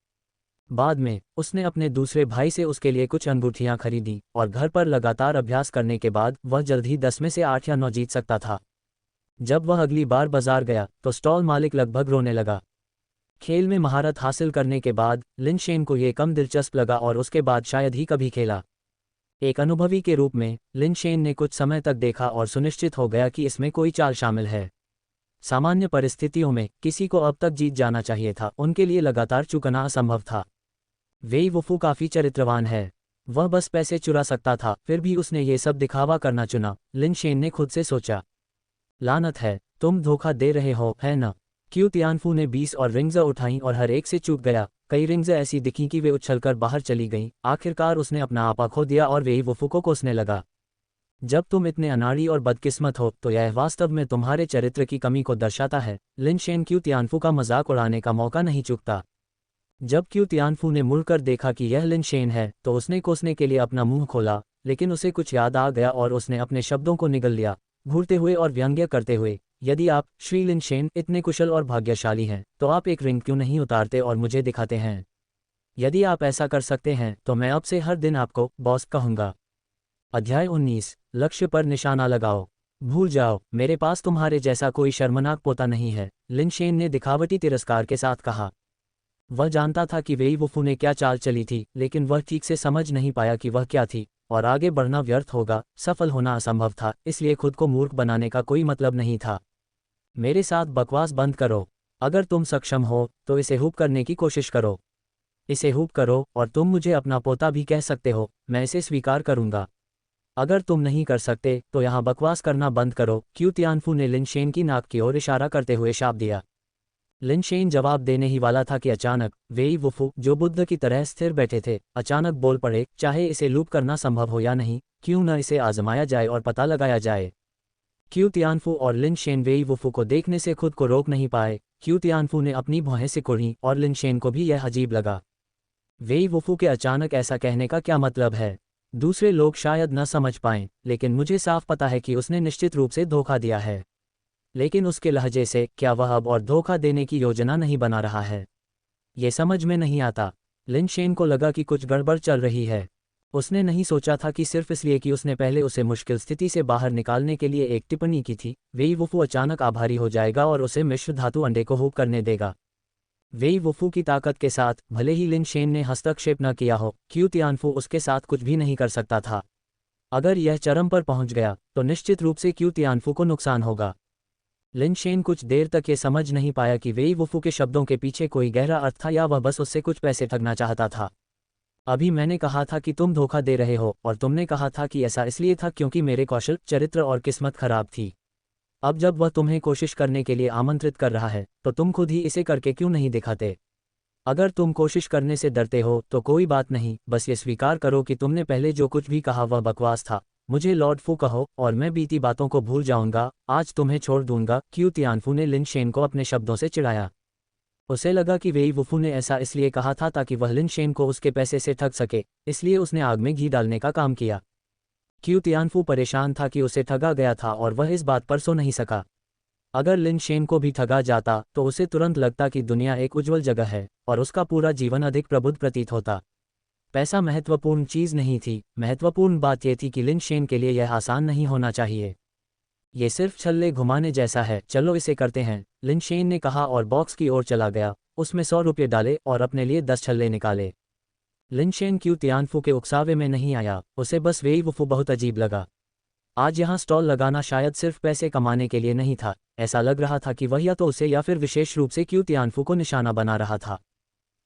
बाद में उसने अपने दूसरे भाई से उसके लिए कुछ अंगूठियां खरीदी और घर पर लगातार अभ्यास करने के बाद वह जल्द ही 10 में से 8 या 9 जीत सकता था। जब वह अगली बार बाजार गया तो स्टॉल मालिक लगभग रोने लगा। खेल में महारत हासिल करने के बाद लिन शेन को ये कम दिलचस्प लगा और उसके बाद शायद ही कभी खेला। एक अनुभवी के रूप में लिन शेन ने कुछ समय तक देखा और सुनिश्चित हो गया कि इसमें कोई चाल शामिल है। सामान्य परिस्थितियों में किसी को अब तक जीत जाना चाहिए था, उनके लिए लगातार चूकना असंभव था। वेई वुफू काफी चरित्रवान है, वह बस पैसे चुरा सकता था, फिर भी उसने ये सब दिखावा करना चुना। लिन शेन ने खुद से सोचा, लानत है, तुम धोखा दे रहे हो, है ना? क्यू तियानफू ने 20 और रिंग्स उठाईं और हर एक से चूक गया। कई रिंग्स ऐसी दिखीं कि वे उछलकर बाहर चली गईं। आखिरकार उसने अपना आपा खो दिया और वेई वुफू को कोसने लगा। जब तुम इतने अनाड़ी और बदकिस्मत हो तो यह वास्तव में तुम्हारे चरित्र की कमी को दर्शाता है। लिन शेन क्यू तियानफू का मजाक उड़ाने का मौका नहीं चूकता। जब क्यू तियानफू ने मुड़कर देखा कि यह लिन शेन है तो उसने कोसने के लिए अपना मुंह खोला, लेकिन उसे कुछ याद आ गया और उसने अपने शब्दों को निगल लिया। घूरते हुए और व्यंग्य करते हुए, यदि आप, श्री लिनशेन, इतने कुशल और भाग्यशाली हैं, तो आप एक रिंग क्यों नहीं उतारते और मुझे दिखाते हैं? यदि आप ऐसा कर सकते हैं तो मैं अब से हर दिन आपको बॉस कहूंगा। अध्याय 19, लक्ष्य पर निशाना लगाओ। भूल जाओ, मेरे पास तुम्हारे जैसा कोई शर्मनाक पोता नहीं है, लिनशेन ने दिखावटी तिरस्कार के साथ कहा। वह जानता था कि वेई वुफू ने क्या चाल चली थी, लेकिन वह ठीक से समझ नहीं पाया कि वह क्या थी, और आगे बढ़ना व्यर्थ होगा, सफल होना असंभव था, इसलिए खुद को मूर्ख बनाने का कोई मतलब नहीं था। मेरे साथ बकवास बंद करो। अगर तुम सक्षम हो तो इसे हुप करने की कोशिश करो। इसे हुप करो और तुम मुझे अपना पोता भी कह सकते हो, मैं इसे स्वीकार करूंगा। अगर तुम नहीं कर सकते तो यहाँ बकवास करना बंद करो, क्यू तियानफू ने लिनशेन की नाक की ओर इशारा करते हुए शाप दिया। लिनशेन जवाब देने ही वाला था कि अचानक वेई वुफू, जो बुद्ध की तरह स्थिर बैठे थे, अचानक बोल पड़े, चाहे इसे लूप करना संभव हो या नहीं, क्यों न इसे आजमाया जाए और पता लगाया जाए। क्यू तियानफू और लिनशेन वेई वुफू को देखने से खुद को रोक नहीं पाए। क्यू तियानफू ने अपनी भौहें सिकुड़ी और लिनशेन को भी यह अजीब लगा। वेई वुफू के अचानक ऐसा कहने का क्या मतलब है? दूसरे लोग शायद न समझ पाएं, लेकिन मुझे साफ पता है कि उसने निश्चित रूप से धोखा दिया है। लेकिन उसके लहजे से क्या वह अब और धोखा देने की योजना नहीं बना रहा है? ये समझ में नहीं आता। लिनशेन को लगा कि कुछ गड़बड़ चल रही है। उसने नहीं सोचा था कि सिर्फ इसलिए कि उसने पहले उसे मुश्किल स्थिति से बाहर निकालने के लिए एक टिप्पणी की थी, वेई वुफू अचानक आभारी हो जाएगा और उसे मिश्र धातु अंडे को हुक करने देगा। वेई वुफू की ताकत के साथ, भले ही लिनशेन ने हस्तक्षेप न किया हो, क्यू तियानफू उसके साथ कुछ भी नहीं कर सकता था। अगर यह चरम पर पहुंच गया तो निश्चित रूप से क्यू तियानफू को नुकसान होगा। लिनशेन कुछ देर तक ये समझ नहीं पाया कि वेई वुफू के शब्दों के पीछे कोई गहरा अर्थ था या वह बस उससे कुछ पैसे ठगना चाहता था। अभी मैंने कहा था कि तुम धोखा दे रहे हो, और तुमने कहा था कि ऐसा इसलिए था क्योंकि मेरे कौशल, चरित्र और किस्मत खराब थी। अब जब वह तुम्हें कोशिश करने के लिए आमंत्रित कर रहा है तो तुम खुद ही इसे करके क्यों नहीं दिखाते? अगर तुम कोशिश करने से डरते हो तो कोई बात नहीं, बस ये स्वीकार करो कि तुमने पहले जो कुछ भी कहा वह बकवास था। मुझे लॉर्ड फू कहो और मैं बीती बातों को भूल जाऊंगा, आज तुम्हें छोड़ दूंगा। क्यू तियानफू ने लिनशेन को अपने शब्दों से चिढ़ाया। उसे लगा कि वेई वुफू ने ऐसा इसलिए कहा था ताकि वह लिनशेन को उसके पैसे से ठग सके, इसलिए उसने आग में घी डालने का काम किया। क्यू तियानफू परेशान था कि उसे ठगा गया था और वह इस बात पर सो नहीं सका। अगर लिनशेन को भी ठगा जाता तो उसे तुरंत लगता कि दुनिया एक उज्जवल जगह है और उसका पूरा जीवन अधिक प्रबुद्ध प्रतीत होता। पैसा महत्वपूर्ण चीज नहीं थी, महत्वपूर्ण बात यह थी कि लिनशेन के लिए यह आसान नहीं होना चाहिए। ये सिर्फ छल्ले घुमाने जैसा है, चलो इसे करते हैं, लिनशेन ने कहा और बॉक्स की ओर चला गया। उसमें 100 रुपये डाले और अपने लिए 10 छल्ले निकाले। लिनशेन क्यू तियानफू के उकसावे में नहीं आया, उसे बस वेई वुफू बहुत अजीब लगा। आज यहाँ स्टॉल लगाना शायद सिर्फ पैसे कमाने के लिए नहीं था, ऐसा लग रहा था कि वह या तो उसे या फिर विशेष रूप से क्यू तियानफू को निशाना बना रहा था।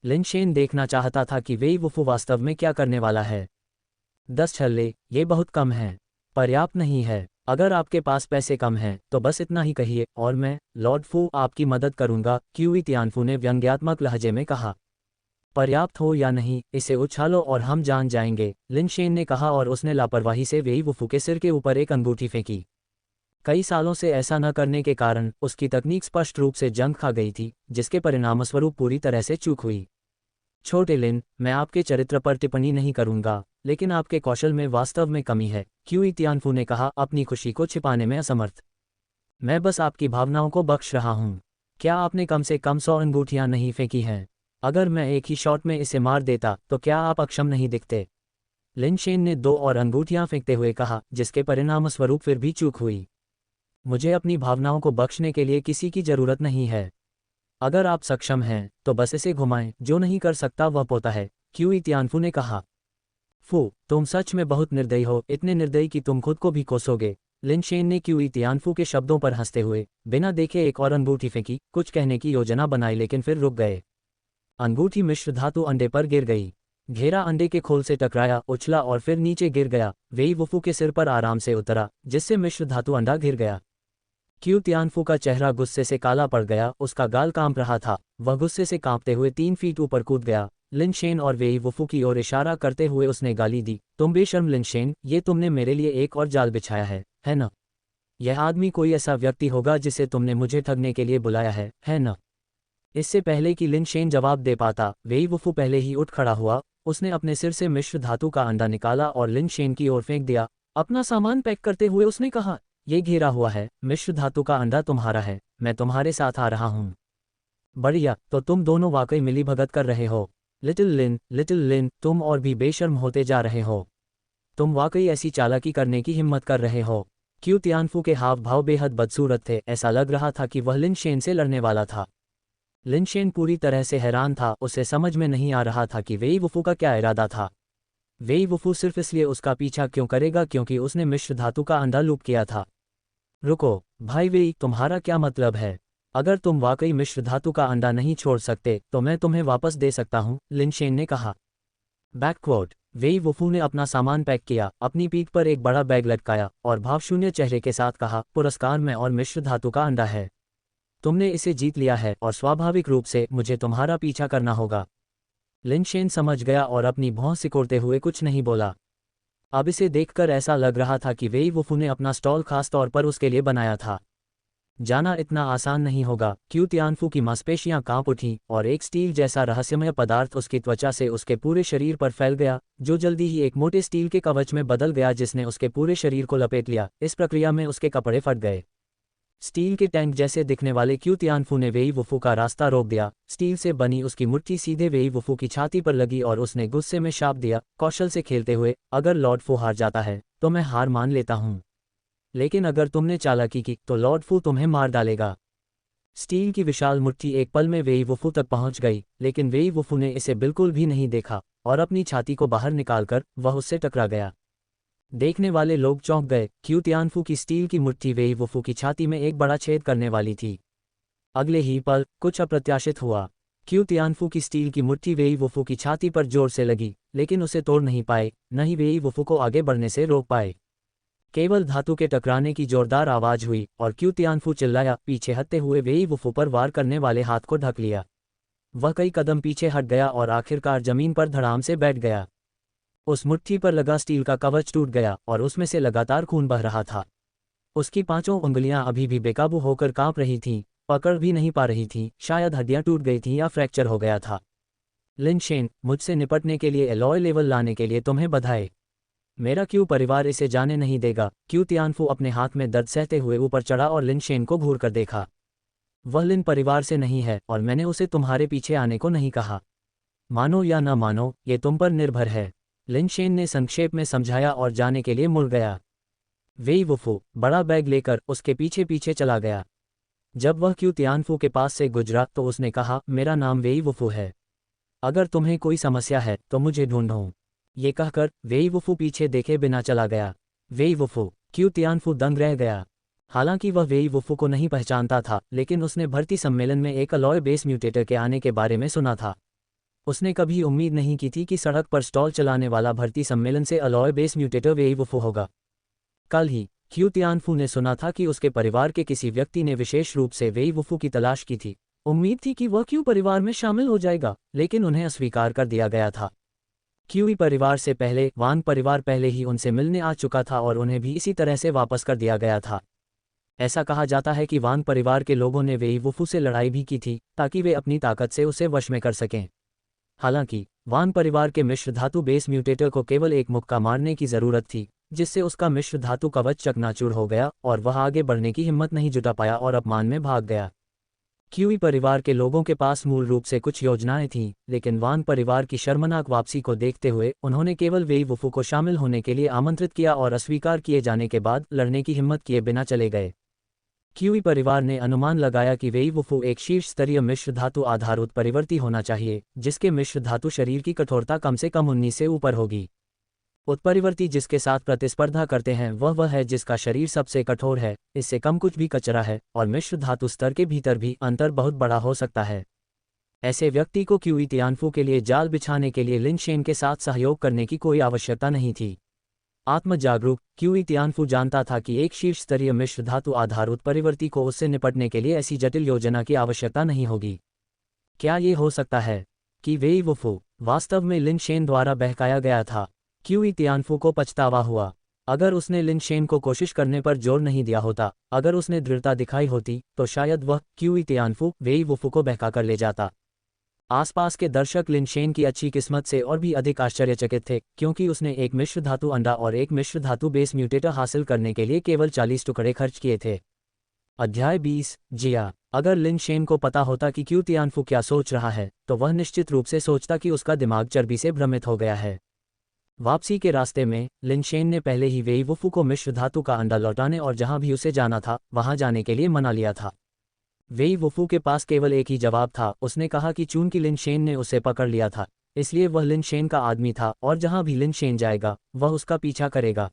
लिनशेन देखना चाहता था कि वेई वुफू वास्तव में क्या करने वाला है। 10 छल्ले, ये बहुत कम है, पर्याप्त नहीं है। अगर आपके पास पैसे कम हैं तो बस इतना ही कहिए और मैं, लॉर्ड फू, आपकी मदद करूंगा, क्यू तियानफू ने व्यंग्यात्मक लहजे में कहा। पर्याप्त हो या नहीं, इसे उछालो और हम जान जाएंगे, लिनशेन ने कहा और उसने लापरवाही से वेई वुफू के सिर के ऊपर एक अंगूठी फेंकी। कई सालों से ऐसा न करने के कारण उसकी तकनीक स्पष्ट रूप से जंग खा गई थी, जिसके परिणामस्वरूप पूरी तरह से चूक हुई। छोटे लिन, मैं आपके चरित्र पर टिप्पणी नहीं करूंगा, लेकिन आपके कौशल में वास्तव में कमी है, क्यू तियानफू ने कहा, अपनी खुशी को छिपाने में असमर्थ। मैं बस आपकी भावनाओं को बख्श रहा हूं। क्या आपने कम से कम 100 अंगूठियां नहीं फेंकी हैं? अगर मैं एक ही शॉट में इसे मार देता तो क्या आप अक्षम नहीं दिखते? लिनशेन ने 2 और अंगूठियां फेंकते हुए कहा, जिसके परिणामस्वरूप फिर भी चूक हुई। मुझे अपनी भावनाओं को बख्शने के लिए किसी की जरूरत नहीं है। अगर आप सक्षम हैं तो बस इसे घुमाएं, जो नहीं कर सकता वह पोता है, क्यू तियानफू ने कहा। फू, तुम सच में बहुत निर्दयी हो, इतने निर्दयी कि तुम खुद को भी कोसोगे। लिनशेन ने क्यू तियानफू के शब्दों पर हंसते हुए बिना देखे एक और अंगूठी फेंकी, कुछ कहने की योजना बनाई लेकिन फिर रुक गए। अंगूठी मिश्र धातु अंडे पर गिर गई। घेरा अंडे के खोल से टकराया, उछला और फिर नीचे गिर गया। वेई वुफू के सिर पर आराम से उतरा, जिससे मिश्र धातु अंडा गिर गया। क्यू तियानफू का चेहरा गुस्से से काला पड़ गया, उसका गाल कांप रहा था, वह गुस्से से कांपते हुए 3 फीट ऊपर कूद गया। लिनशेन और वेई वुफू की ओर इशारा करते हुए उसने गाली दी, तुम बेशर्म लिनशेन, ये तुमने मेरे लिए एक और जाल बिछाया है न? यह आदमी कोई ऐसा व्यक्ति होगा जिसे तुमने मुझे ठगने के लिए बुलाया है न? इससे पहले कि लिनशेन जवाब दे पाता, वेई वुफू पहले ही उठ खड़ा हुआ। उसने अपने सिर से मिश्र धातु का अंडा निकाला और लिनशेन की ओर फेंक दिया। अपना सामान पैक करते हुए उसने कहा, ये घेरा हुआ है, मिश्र धातु का अंडा तुम्हारा है, मैं तुम्हारे साथ आ रहा हूँ। बढ़िया, तो तुम दोनों वाकई मिलीभगत कर रहे हो। लिटिल लिन, तुम और भी बेशर्म होते जा रहे हो। तुम वाकई ऐसी चालाकी करने की हिम्मत कर रहे हो। क्यू तियानफू के हाव भाव बेहद बदसूरत थे, ऐसा लग रहा था कि वह लिन शेन से लड़ने वाला था। लिन शेन पूरी तरह से हैरान था, उसे समझ में नहीं आ रहा था कि वेई वुफू का क्या इरादा था। वेई वुफू सिर्फ इसलिए उसका पीछा क्यों करेगा क्योंकि उसने मिश्र धातु का अंडा लूप किया था। रुको, भाई वेई, तुम्हारा क्या मतलब है? अगर तुम वाकई मिश्र धातु का अंडा नहीं छोड़ सकते तो मैं तुम्हें वापस दे सकता हूँ, लिन शेन ने कहा। बैकक्वोट, वेई वुफू ने अपना सामान पैक किया, अपनी पीठ पर एक बड़ा बैग लटकाया और भावशून्य चेहरे के साथ कहा, पुरस्कार में और मिश्र धातु का अंडा है। तुमने इसे जीत लिया है और स्वाभाविक रूप से मुझे तुम्हारा पीछा करना होगा। लिन शेन समझ गया और अपनी भौं सिकोड़ते हुए कुछ नहीं बोला। अब इसे देखकर ऐसा लग रहा था कि वेई वुफू ने अपना स्टॉल खास तौर पर उसके लिए बनाया था। जाना इतना आसान नहीं होगा। क्यू तियानफू की मांसपेशियां कांप उठीं और एक स्टील जैसा रहस्यमय पदार्थ उसकी त्वचा से उसके पूरे शरीर पर फैल गया, जो जल्दी ही एक मोटे स्टील के कवच में बदल गया जिसने उसके पूरे शरीर को लपेट लिया। इस प्रक्रिया में उसके कपड़े फट गए। स्टील के टैंक जैसे दिखने वाले क्यू तियानफू ने वेई वुफू का रास्ता रोक दिया। स्टील से बनी उसकी मुट्ठी सीधे वेई वुफू की छाती पर लगी और उसने गुस्से में शाप दिया, कौशल से खेलते हुए, अगर लॉर्ड फू हार जाता है तो मैं हार मान लेता हूँ, लेकिन अगर तुमने चालाकी की तो लॉर्ड फू तुम्हें मार डालेगा। स्टील की विशाल मुट्ठी एक पल में वेई वुफू तक पहुंच गई, लेकिन वेई वुफू ने इसे बिल्कुल भी नहीं देखा और अपनी छाती को बाहर निकालकर वह उससे टकरा गया। देखने वाले लोग चौंक गए। क्यू तियानफू की स्टील की मुट्ठी वेई वुफू की छाती में एक बड़ा छेद करने वाली थी। अगले ही पल कुछ अप्रत्याशित हुआ। क्यू तियानफू की स्टील की मुट्ठी वेई वुफू की छाती पर जोर से लगी, लेकिन उसे तोड़ नहीं पाए, न ही वेई वुफू को आगे बढ़ने से रोक पाए। केवल धातु के टकराने की जोरदार आवाज हुई और क्यू तियानफू चिल्लाया, पीछे हटते हुए वेई वुफू पर वार करने वाले हाथ को ढक लिया। वह कई कदम पीछे हट गया और आखिरकार जमीन पर धड़ाम से बैठ गया। उस मुट्ठी पर लगा स्टील का कवच टूट गया और उसमें से लगातार खून बह रहा था। उसकी पांचों उंगलियां अभी भी बेकाबू होकर कांप रही थीं, पकड़ भी नहीं पा रही थीं, शायद हड्डियां टूट गई थीं या फ्रैक्चर हो गया था। लिन शेन, मुझसे निपटने के लिए एलॉय लेवल लाने के लिए तुम्हें बधाई। मेरा क्यू परिवार इसे जाने नहीं देगा। क्यू तियानफू अपने हाथ में दर्द सहते हुए ऊपर चढ़ा और लिन शेन को घूर कर देखा। वह लिन परिवार से नहीं है और मैंने उसे तुम्हारे पीछे आने को नहीं कहा। मानो या न मानो, ये तुम पर निर्भर है, लिन शेन ने संक्षेप में समझाया और जाने के लिए मुड़ गया। वेई वुफू बड़ा बैग लेकर उसके पीछे पीछे चला गया। जब वह क्यू तियानफू के पास से गुजरा तो उसने कहा, मेरा नाम वेई वुफू है, अगर तुम्हें कोई समस्या है तो मुझे ढूंढो। ये कहकर वेई वुफू पीछे देखे बिना चला गया। वेई वुफू, क्यू तियानफू दंग रह गया। हालांकि वह वेई वुफू को नहीं पहचानता था, लेकिन उसने भर्ती सम्मेलन में एक अलॉय बेस म्यूटेटर के आने के बारे में सुना था। उसने कभी उम्मीद नहीं की थी कि सड़क पर स्टॉल चलाने वाला भर्ती सम्मेलन से अलॉय बेस म्यूटेटर वेई वुफू होगा। कल ही क्यू तियानफू ने सुना था कि उसके परिवार के किसी व्यक्ति ने विशेष रूप से वेई वुफू की तलाश की थी। उम्मीद थी कि वह क्यू परिवार में शामिल हो जाएगा, लेकिन उन्हें अस्वीकार कर दिया गया था। क्यूई परिवार से पहले वांग परिवार पहले ही उनसे मिलने आ चुका था और उन्हें भी इसी तरह से वापस कर दिया गया था। ऐसा कहा जाता है कि वांग परिवार के लोगों ने वेई वुफू से लड़ाई भी की थी ताकि वे अपनी ताकत से उसे वश में कर सकें। हालांकि वांग परिवार के मिश्र धातु बेस म्यूटेटर को केवल एक मुक्का मारने की जरूरत थी, जिससे उसका मिश्र धातु कवच चकनाचूर हो गया और वह आगे बढ़ने की हिम्मत नहीं जुटा पाया और अपमान में भाग गया। क्यूई परिवार के लोगों के पास मूल रूप से कुछ योजनाएं थीं, लेकिन वांग परिवार की शर्मनाक वापसी को देखते हुए उन्होंने केवल वेई वुफू को शामिल होने के लिए आमंत्रित किया और अस्वीकार किए जाने के बाद लड़ने की हिम्मत किए बिना चले गए। क्यूई परिवार ने अनुमान लगाया कि वेई वुफू एक शीर्ष स्तरीय मिश्र धातु आधार उत्परिवर्ती होना चाहिए, जिसके मिश्र धातु शरीर की कठोरता कम से कम 19 से ऊपर होगी। उत्परिवर्ती जिसके साथ प्रतिस्पर्धा करते हैं वह है जिसका शरीर सबसे कठोर है, इससे कम कुछ भी कचरा है और मिश्र धातु स्तर के भीतर भी अंतर बहुत बड़ा हो सकता है। ऐसे व्यक्ति को क्यूई तियानफू के लिए जाल बिछाने के लिए लिन शेन के साथ सहयोग करने की कोई आवश्यकता नहीं थी। आत्मजागरूक क्यूई तियानफू जानता था कि एक शीर्ष स्तरीय मिश्र धातु आधार उत्परिवर्ती को उससे निपटने के लिए ऐसी जटिल योजना की आवश्यकता नहीं होगी। क्या ये हो सकता है कि वेई वुफू वास्तव में लिन शेन द्वारा बहकाया गया था? क्यूई तियानफू को पछतावा हुआ। अगर उसने लिन शेन को कोशिश करने पर जोर नहीं दिया होता, अगर उसने दृढ़ता दिखाई होती, तो शायद वह क्यूई तियानफू वेई वुफू को बहका कर ले जाता। आसपास के दर्शक लिनशेन की अच्छी किस्मत से और भी अधिक आश्चर्यचकित थे, क्योंकि उसने एक मिश्र धातु अंडा और एक मिश्र धातु बेस म्यूटेटर हासिल करने के लिए केवल 40 टुकड़े खर्च किए थे। अध्याय 20 जिया। अगर लिनशेन को पता होता कि क्यू तियानफू क्या सोच रहा है, तो वह निश्चित रूप से सोचता कि उसका दिमाग चर्बी से भ्रमित हो गया है। वापसी के रास्ते में लिनशेन ने पहले ही वेई वुफू को मिश्र धातु का अंडा लौटाने और जहां भी उसे जाना था वहां जाने के लिए मना लिया था। वेई वुफू के पास केवल एक ही जवाब था। उसने कहा कि चूंकि लिनशेन ने उसे पकड़ लिया था, इसलिए वह लिनशेन का आदमी था और जहां भी लिनशेन जाएगा वह उसका पीछा करेगा।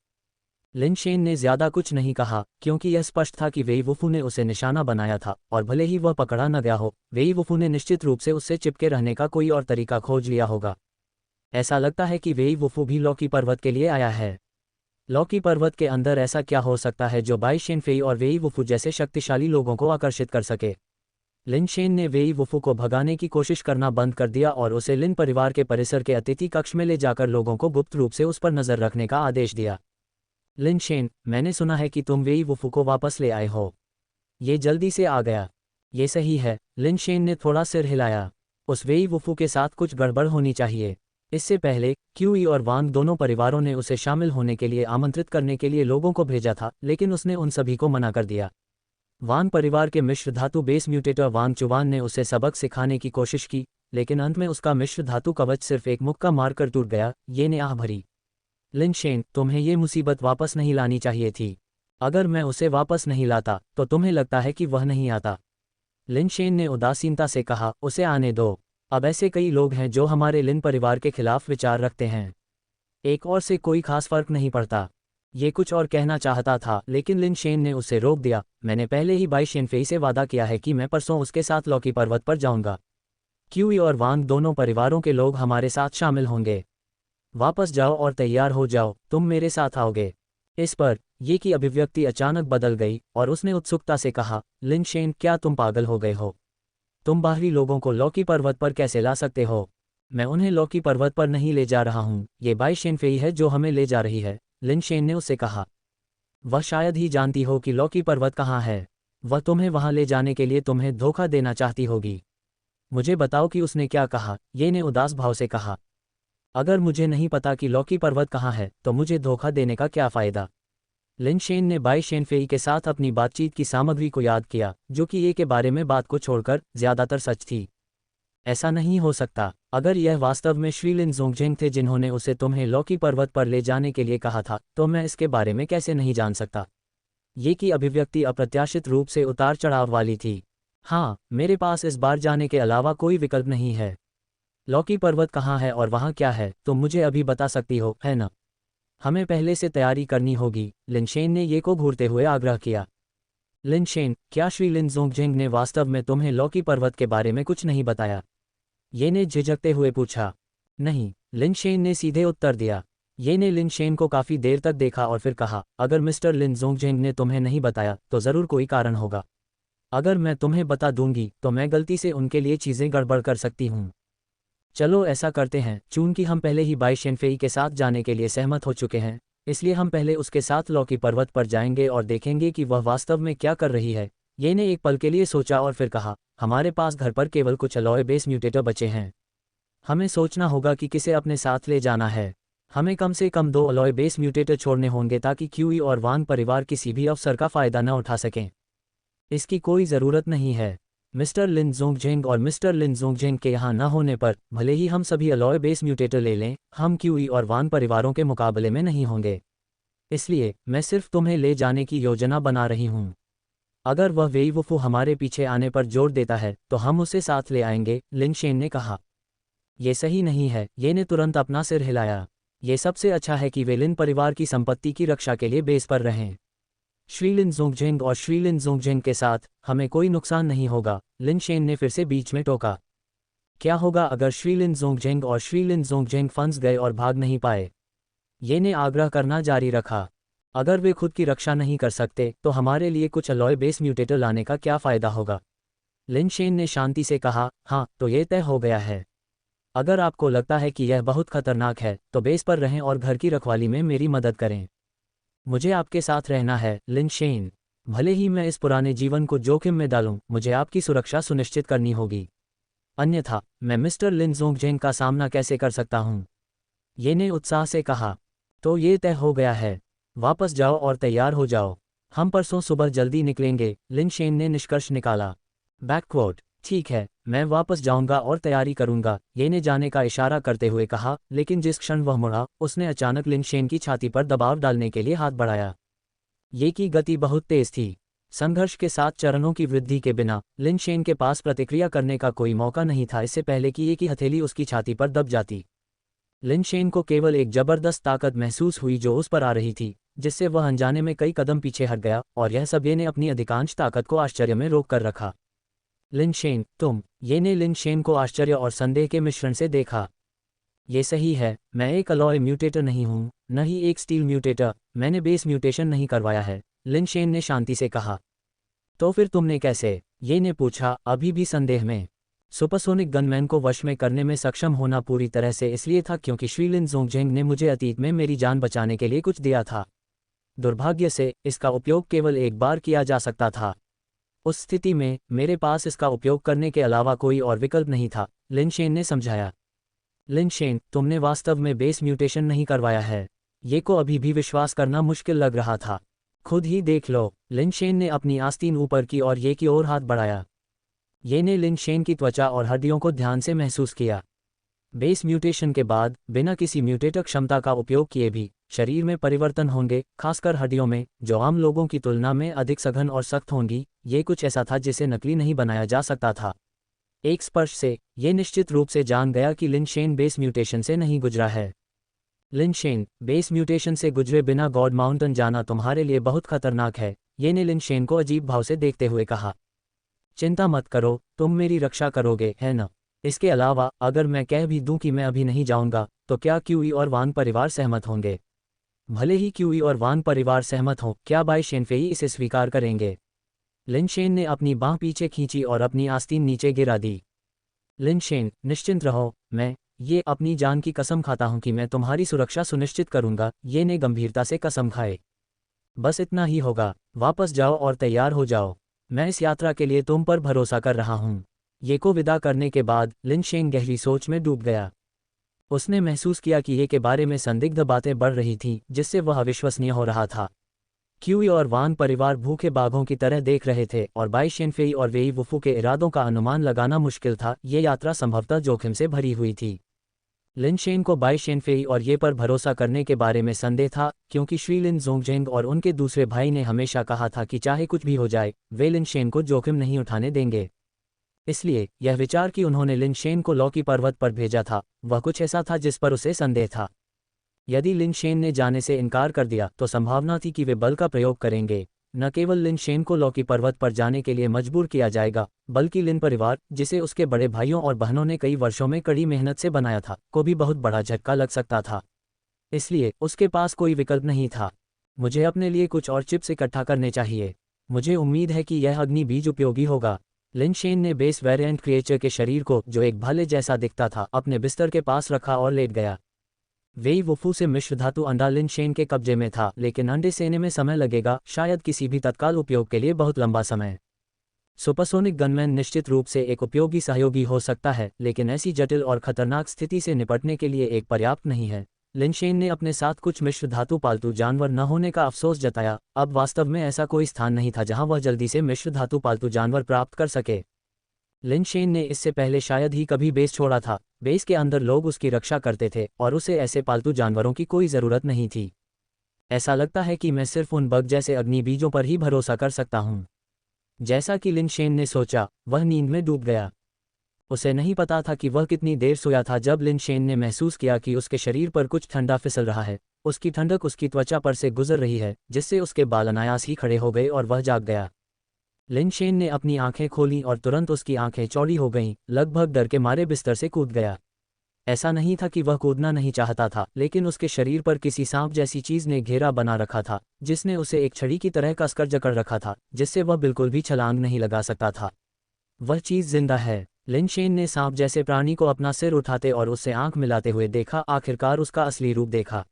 लिनशेन ने ज्यादा कुछ नहीं कहा, क्योंकि यह स्पष्ट था कि वेई वुफू ने उसे निशाना बनाया था और भले ही वह पकड़ा न गया हो, वेई वुफू ने निश्चित रूप से उससे चिपके रहने का कोई और तरीका खोज लिया होगा। ऐसा लगता है कि वेई वुफू भी लॉकी पर्वत के लिए आया है। लॉकी पर्वत के अंदर ऐसा क्या हो सकता है जो बाई शेनफेई और वेई वुफू जैसे शक्तिशाली लोगों को आकर्षित कर सके। लिनशेन ने वेई वुफू को भगाने की कोशिश करना बंद कर दिया और उसे लिन परिवार के परिसर के अतिथि कक्ष में ले जाकर लोगों को गुप्त रूप से उस पर नजर रखने का आदेश दिया। लिनशेन, मैंने सुना है कि तुम वेई वुफू को वापस ले आए हो। ये जल्दी से आ गया। ये सही है। लिनशेन ने थोड़ा सिर हिलाया। उस वेई वुफू के साथ कुछ गड़बड़ होनी चाहिए। इससे पहले क्यूई और वांग दोनों परिवारों ने उसे शामिल होने के लिए आमंत्रित करने के लिए लोगों को भेजा था, लेकिन उसने उन सभी को मना कर दिया। वांग परिवार के मिश्र धातु बेस म्यूटेटर वांग चुवान ने उसे सबक सिखाने की कोशिश की, लेकिन अंत में उसका मिश्र धातु कवच सिर्फ एक मुक्का मारकर टूट गया। ये ने आह भरी। लिनशेन, तुम्हें ये मुसीबत वापस नहीं लानी चाहिए थी। अगर मैं उसे वापस नहीं लाता तो तुम्हें लगता है कि वह नहीं आता। लिनशेन ने उदासीनता से कहा, उसे आने दो। अब ऐसे कई लोग हैं जो हमारे लिन परिवार के खिलाफ विचार रखते हैं। एक और से कोई खास फर्क नहीं पड़ता। ये कुछ और कहना चाहता था, लेकिन लिनशेन ने उसे रोक दिया। मैंने पहले ही बाई शेनफेई से वादा किया है कि मैं परसों उसके साथ लॉकी पर्वत पर जाऊंगा। क्यूई और वांग दोनों परिवारों के लोग हमारे साथ शामिल होंगे। वापस जाओ और तैयार हो जाओ, तुम मेरे साथ आओगे। इस पर ये की अभिव्यक्ति अचानक बदल गई और उसने उत्सुकता से कहा, लिनशेन, क्या तुम पागल हो गए हो? तुम बाहरी लोगों को लॉकी पर्वत पर कैसे ला सकते हो? मैं उन्हें लॉकी पर्वत पर नहीं ले जा रहा हूँ, ये बाई शेनफेई है जो हमें ले जा रही है, लिनशेन ने उससे कहा। वह शायद ही जानती हो कि लॉकी पर्वत कहाँ है। वह तुम्हें वहां ले जाने के लिए तुम्हें धोखा देना चाहती होगी। मुझे बताओ कि उसने क्या कहा, ये ने उदास भाव से कहा। अगर मुझे नहीं पता कि लॉकी पर्वत कहाँ है तो मुझे धोखा देने का क्या फ़ायदा? लिनशेन ने बाई शेनफेई के साथ अपनी बातचीत की सामग्री को याद किया, जो कि ये के बारे में बात को छोड़कर ज़्यादातर सच थी। ऐसा नहीं हो सकता। अगर यह वास्तव में श्री लिन जोंगजेंग थे जिन्होंने उसे तुम्हें लॉकी पर्वत पर ले जाने के लिए कहा था, तो मैं इसके बारे में कैसे नहीं जान सकता? ये की अभिव्यक्ति अप्रत्याशित रूप से उतार चढ़ाव वाली थी। हाँ, मेरे पास इस बार जाने के अलावा कोई विकल्प नहीं है। लॉकी पर्वत कहाँ है और वहाँ क्या है, तुम मुझे अभी बता सकती हो, है ना? हमें पहले से तैयारी करनी होगी, लिनशेन ने ये को घूरते हुए आग्रह किया। लिनशेन, क्या श्री लिन जोंगजेंग ने वास्तव में तुम्हें लॉकी पर्वत के बारे में कुछ नहीं बताया? ये ने झिझकते हुए पूछा। नहीं, लिनशेन ने सीधे उत्तर दिया। ये ने लिनशेन को काफ़ी देर तक देखा और फिर कहा, अगर मिस्टर लिन जोंगजेंग ने तुम्हें नहीं बताया तो ज़रूर कोई कारण होगा। अगर मैं तुम्हें बता दूंगी तो मैं गलती से उनके लिए चीज़ें गड़बड़ कर सकती हूँ। चलो ऐसा करते हैं, चूंकि हम पहले ही बाई शेनफेई के साथ जाने के लिए सहमत हो चुके हैं, इसलिए हम पहले उसके साथ लॉकी पर्वत पर जाएंगे और देखेंगे कि वह वास्तव में क्या कर रही है। ये ने एक पल के लिए सोचा और फिर कहा, हमारे पास घर पर केवल कुछ अलॉय बेस म्यूटेटर बचे हैं। हमें सोचना होगा कि किसे अपने साथ ले जाना है। हमें कम से कम 2 अलॉय बेस म्यूटेटर छोड़ने होंगे ताकि क्यूई और वांग परिवार किसी भी अवसर का फ़ायदा न उठा सकें। इसकी कोई ज़रूरत नहीं है। मिस्टर लिन जोंगजेंग और मिस्टर लिन जोंगजेंग के यहाँ न होने पर भले ही हम सभी अलॉय बेस म्यूटेटर ले लें, हम क्यूई और वान परिवारों के मुकाबले में नहीं होंगे। इसलिए मैं सिर्फ तुम्हें ले जाने की योजना बना रही हूँ। अगर वह वेई वुफू हमारे पीछे आने पर जोर देता है तो हम उसे साथ ले आएंगे, लिनशेन ने कहा। ये सही नहीं है, ये ने तुरंत अपना सिर हिलाया। ये सबसे अच्छा है कि वे लिन परिवार की संपत्ति की रक्षा के लिए बेस पर रहें। श्री लिन जोंगजेंग और श्री लिन जोंगजेंग के साथ हमें कोई नुकसान नहीं होगा, लिनशेन ने फिर से बीच में टोका। क्या होगा अगर श्री लिन जोंगजेंग और श्री लिन जोंगजेंग फंस गए और भाग नहीं पाए? ये ने आग्रह करना जारी रखा। अगर वे खुद की रक्षा नहीं कर सकते तो हमारे लिए कुछ अलॉय बेस म्यूटेटर लाने का क्या फ़ायदा होगा? लिनशेन ने शांति से कहा, हाँ, तो ये तय हो गया है। अगर आपको लगता है कि यह बहुत खतरनाक है तो बेस पर रहें और घर की रखवाली में मेरी मदद करें। मुझे आपके साथ रहना है, लिनशेन। भले ही मैं इस पुराने जीवन को जोखिम में डालूं, मुझे आपकी सुरक्षा सुनिश्चित करनी होगी। अन्यथा मैं मिस्टर लिन ज़ोंगजेंग का सामना कैसे कर सकता हूँ? ये ने उत्साह से कहा। तो ये तय हो गया है। वापस जाओ और तैयार हो जाओ। हम परसों सुबह जल्दी निकलेंगे, लिन शेन ने निष्कर्ष निकाला। बैकक्वोट, ठीक है, मैं वापस जाऊंगा और तैयारी करूंगा, ये ने जाने का इशारा करते हुए कहा, लेकिन जिस क्षण वह मुड़ा, उसने अचानक लिन शेन की छाती पर दबाव डालने के लिए हाथ बढ़ाया। ये की गति बहुत तेज थी। संघर्ष के 7 चरणों की वृद्धि के बिना लिन शेन के पास प्रतिक्रिया करने का कोई मौका नहीं था इससे पहले कि ये की हथेली उसकी छाती पर दब जाती। लिन शेन को केवल एक जबरदस्त ताकत महसूस हुई जो उस पर आ रही थी, जिससे वह अनजाने में कई कदम पीछे हट गया, और यह सब ये ने अपनी अधिकांश ताकत को आश्चर्य में रोक कर रखा। लिन शेन, तुम, ये ने लिन शेन को आश्चर्य और संदेह के मिश्रण से देखा। ये सही है, मैं एक अलॉय म्यूटेटर नहीं हूँ, न ही एक स्टील म्यूटेटर, मैंने बेस म्यूटेशन नहीं करवाया है, लिन शेन ने शांति से कहा। तो फिर तुमने कैसे? ये ने पूछा, अभी भी संदेह में। सुपरसोनिक गनमैन को वश में करने में सक्षम होना पूरी तरह से इसलिए था क्योंकि श्री लिन ज़ोंगजेंग ने मुझे अतीत में मेरी जान बचाने के लिए कुछ दिया था। दुर्भाग्य से इसका उपयोग केवल एक बार किया जा सकता था। उस स्थिति में मेरे पास इसका उपयोग करने के अलावा कोई और विकल्प नहीं था, लिन शेन ने समझाया। लिन शेन, तुमने वास्तव में बेस म्यूटेशन नहीं करवाया है। ये को अभी भी विश्वास करना मुश्किल लग रहा था। खुद ही देख लो। लिन शेन ने अपनी आस्तीन ऊपर की और ये की ओर हाथ बढ़ाया। ये ने लिन शेन की त्वचा और हड्डियों को ध्यान से महसूस किया। बेस म्यूटेशन के बाद बिना किसी म्यूटेटर क्षमता का उपयोग किए भी शरीर में परिवर्तन होंगे, खासकर हड्डियों में, जो आम लोगों की तुलना में अधिक सघन और सख्त होंगी। ये कुछ ऐसा था जिसे नकली नहीं बनाया जा सकता था। एक स्पर्श से ये निश्चित रूप से जान गया कि लिन शेन बेस म्यूटेशन से नहीं गुजरा है। लिन शेन, बेस म्यूटेशन से गुजरे बिना गॉड माउंटेन जाना तुम्हारे लिए बहुत खतरनाक है, ये ने लिन शेन को अजीब भाव से देखते हुए कहा। चिंता मत करो, तुम मेरी रक्षा करोगे, है न? इसके अलावा अगर मैं कह भी दूं कि मैं अभी नहीं जाऊंगा, तो क्या क्यूई और वान परिवार सहमत होंगे? भले ही क्यूई और वान परिवार सहमत हों, क्या बाई शेनफेई इसे स्वीकार करेंगे? लिन शेन ने अपनी बांह पीछे खींची और अपनी आस्तीन नीचे गिरा दी। लिन शेन, निश्चिंत रहो, मैं ये अपनी जान की कसम खाता हूं कि मैं तुम्हारी सुरक्षा सुनिश्चित करूंगा, ये ने गंभीरता से कसम खाए। बस इतना ही होगा, वापस जाओ और तैयार हो जाओ। मैं इस यात्रा के लिए तुम पर भरोसा कर रहा हूँ। ये को विदा करने के बाद लिन शेन गहरी सोच में डूब गया। उसने महसूस किया कि ये के बारे में संदिग्ध बातें बढ़ रही थीं, जिससे वह अविश्वसनीय हो रहा था। क्यूई और वान परिवार भूखे बाघों की तरह देख रहे थे और बाई शेनफेई और वेई वुफू के इरादों का अनुमान लगाना मुश्किल था। ये यात्रा संभवतः जोखिम से भरी हुई थी। लिन शेन को बाई शेनफेई और ये पर भरोसा करने के बारे में संदेह था, क्योंकि श्री लिन ज़ोंगजेंग और उनके दूसरे भाई ने हमेशा कहा था कि चाहे कुछ भी हो जाए, वे लिन शेन को जोखिम नहीं उठाने देंगे। इसलिए यह विचार कि उन्होंने लिन शेन को लॉकी पर्वत पर भेजा था, वह कुछ ऐसा था जिस पर उसे संदेह था। यदि लिन शेन ने जाने से इनकार कर दिया तो संभावना थी कि वे बल का प्रयोग करेंगे। न केवल लिन शेन को लॉकी पर्वत पर जाने के लिए मजबूर किया जाएगा, बल्कि लिन परिवार, जिसे उसके बड़े भाइयों और बहनों ने कई वर्षों में कड़ी मेहनत से बनाया था, को भी बहुत बड़ा झटका लग सकता था। इसलिए उसके पास कोई विकल्प नहीं था। मुझे अपने लिए कुछ और चिप्स इकट्ठा करने चाहिए। मुझे उम्मीद है कि यह अग्नि बीज उपयोगी होगा। लिन शेन ने बेस वेरिएंट क्रिएचर के शरीर को, जो एक भाले जैसा दिखता था, अपने बिस्तर के पास रखा और लेट गया। वेई वुफू से मिश्र धातु अंडा लिन शेन के कब्जे में था, लेकिन अंडे सेने में समय लगेगा, शायद किसी भी तत्काल उपयोग के लिए बहुत लंबा समय। सुपरसोनिक गनमैन निश्चित रूप से एक उपयोगी सहयोगी हो सकता है, लेकिन ऐसी जटिल और खतरनाक स्थिति से निपटने के लिए एक पर्याप्त नहीं है। लिन शेन ने अपने साथ कुछ मिश्र धातु पालतू जानवर न होने का अफसोस जताया। अब वास्तव में ऐसा कोई स्थान नहीं था जहां वह जल्दी से मिश्र धातु पालतू जानवर प्राप्त कर सके। लिन शेन ने इससे पहले शायद ही कभी बेस छोड़ा था। बेस के अंदर लोग उसकी रक्षा करते थे और उसे ऐसे पालतू जानवरों की कोई ज़रूरत नहीं थी। ऐसा लगता है कि मैं सिर्फ उन बग जैसे अग्नि बीजों पर ही भरोसा कर सकता हूँ। जैसा कि लिन शेन ने सोचा, वह नींद में डूब गया। उसे नहीं पता था कि वह कितनी देर सोया था जब लिन शेन ने महसूस किया कि उसके शरीर पर कुछ ठंडा फिसल रहा है। उसकी ठंडक उसकी त्वचा पर से गुजर रही है, जिससे उसके बाल अनायास ही खड़े हो गए और वह जाग गया। लिन शेन ने अपनी आंखें खोलीं और तुरंत उसकी आंखें चौड़ी हो गईं, लगभग डर के मारे बिस्तर से कूद गया। ऐसा नहीं था कि वह कूदना नहीं चाहता था, लेकिन उसके शरीर पर किसी सांप जैसी चीज ने घेरा बना रखा था, जिसने उसे एक छड़ी की तरह कसकर जकड़ रखा था, जिससे वह बिल्कुल भी छलांग नहीं लगा सकता था। वह चीज जिंदा है। लिन शेन ने सांप जैसे प्राणी को अपना सिर उठाते और उससे आंख मिलाते हुए देखा। आखिरकार उसका असली रूप देखा।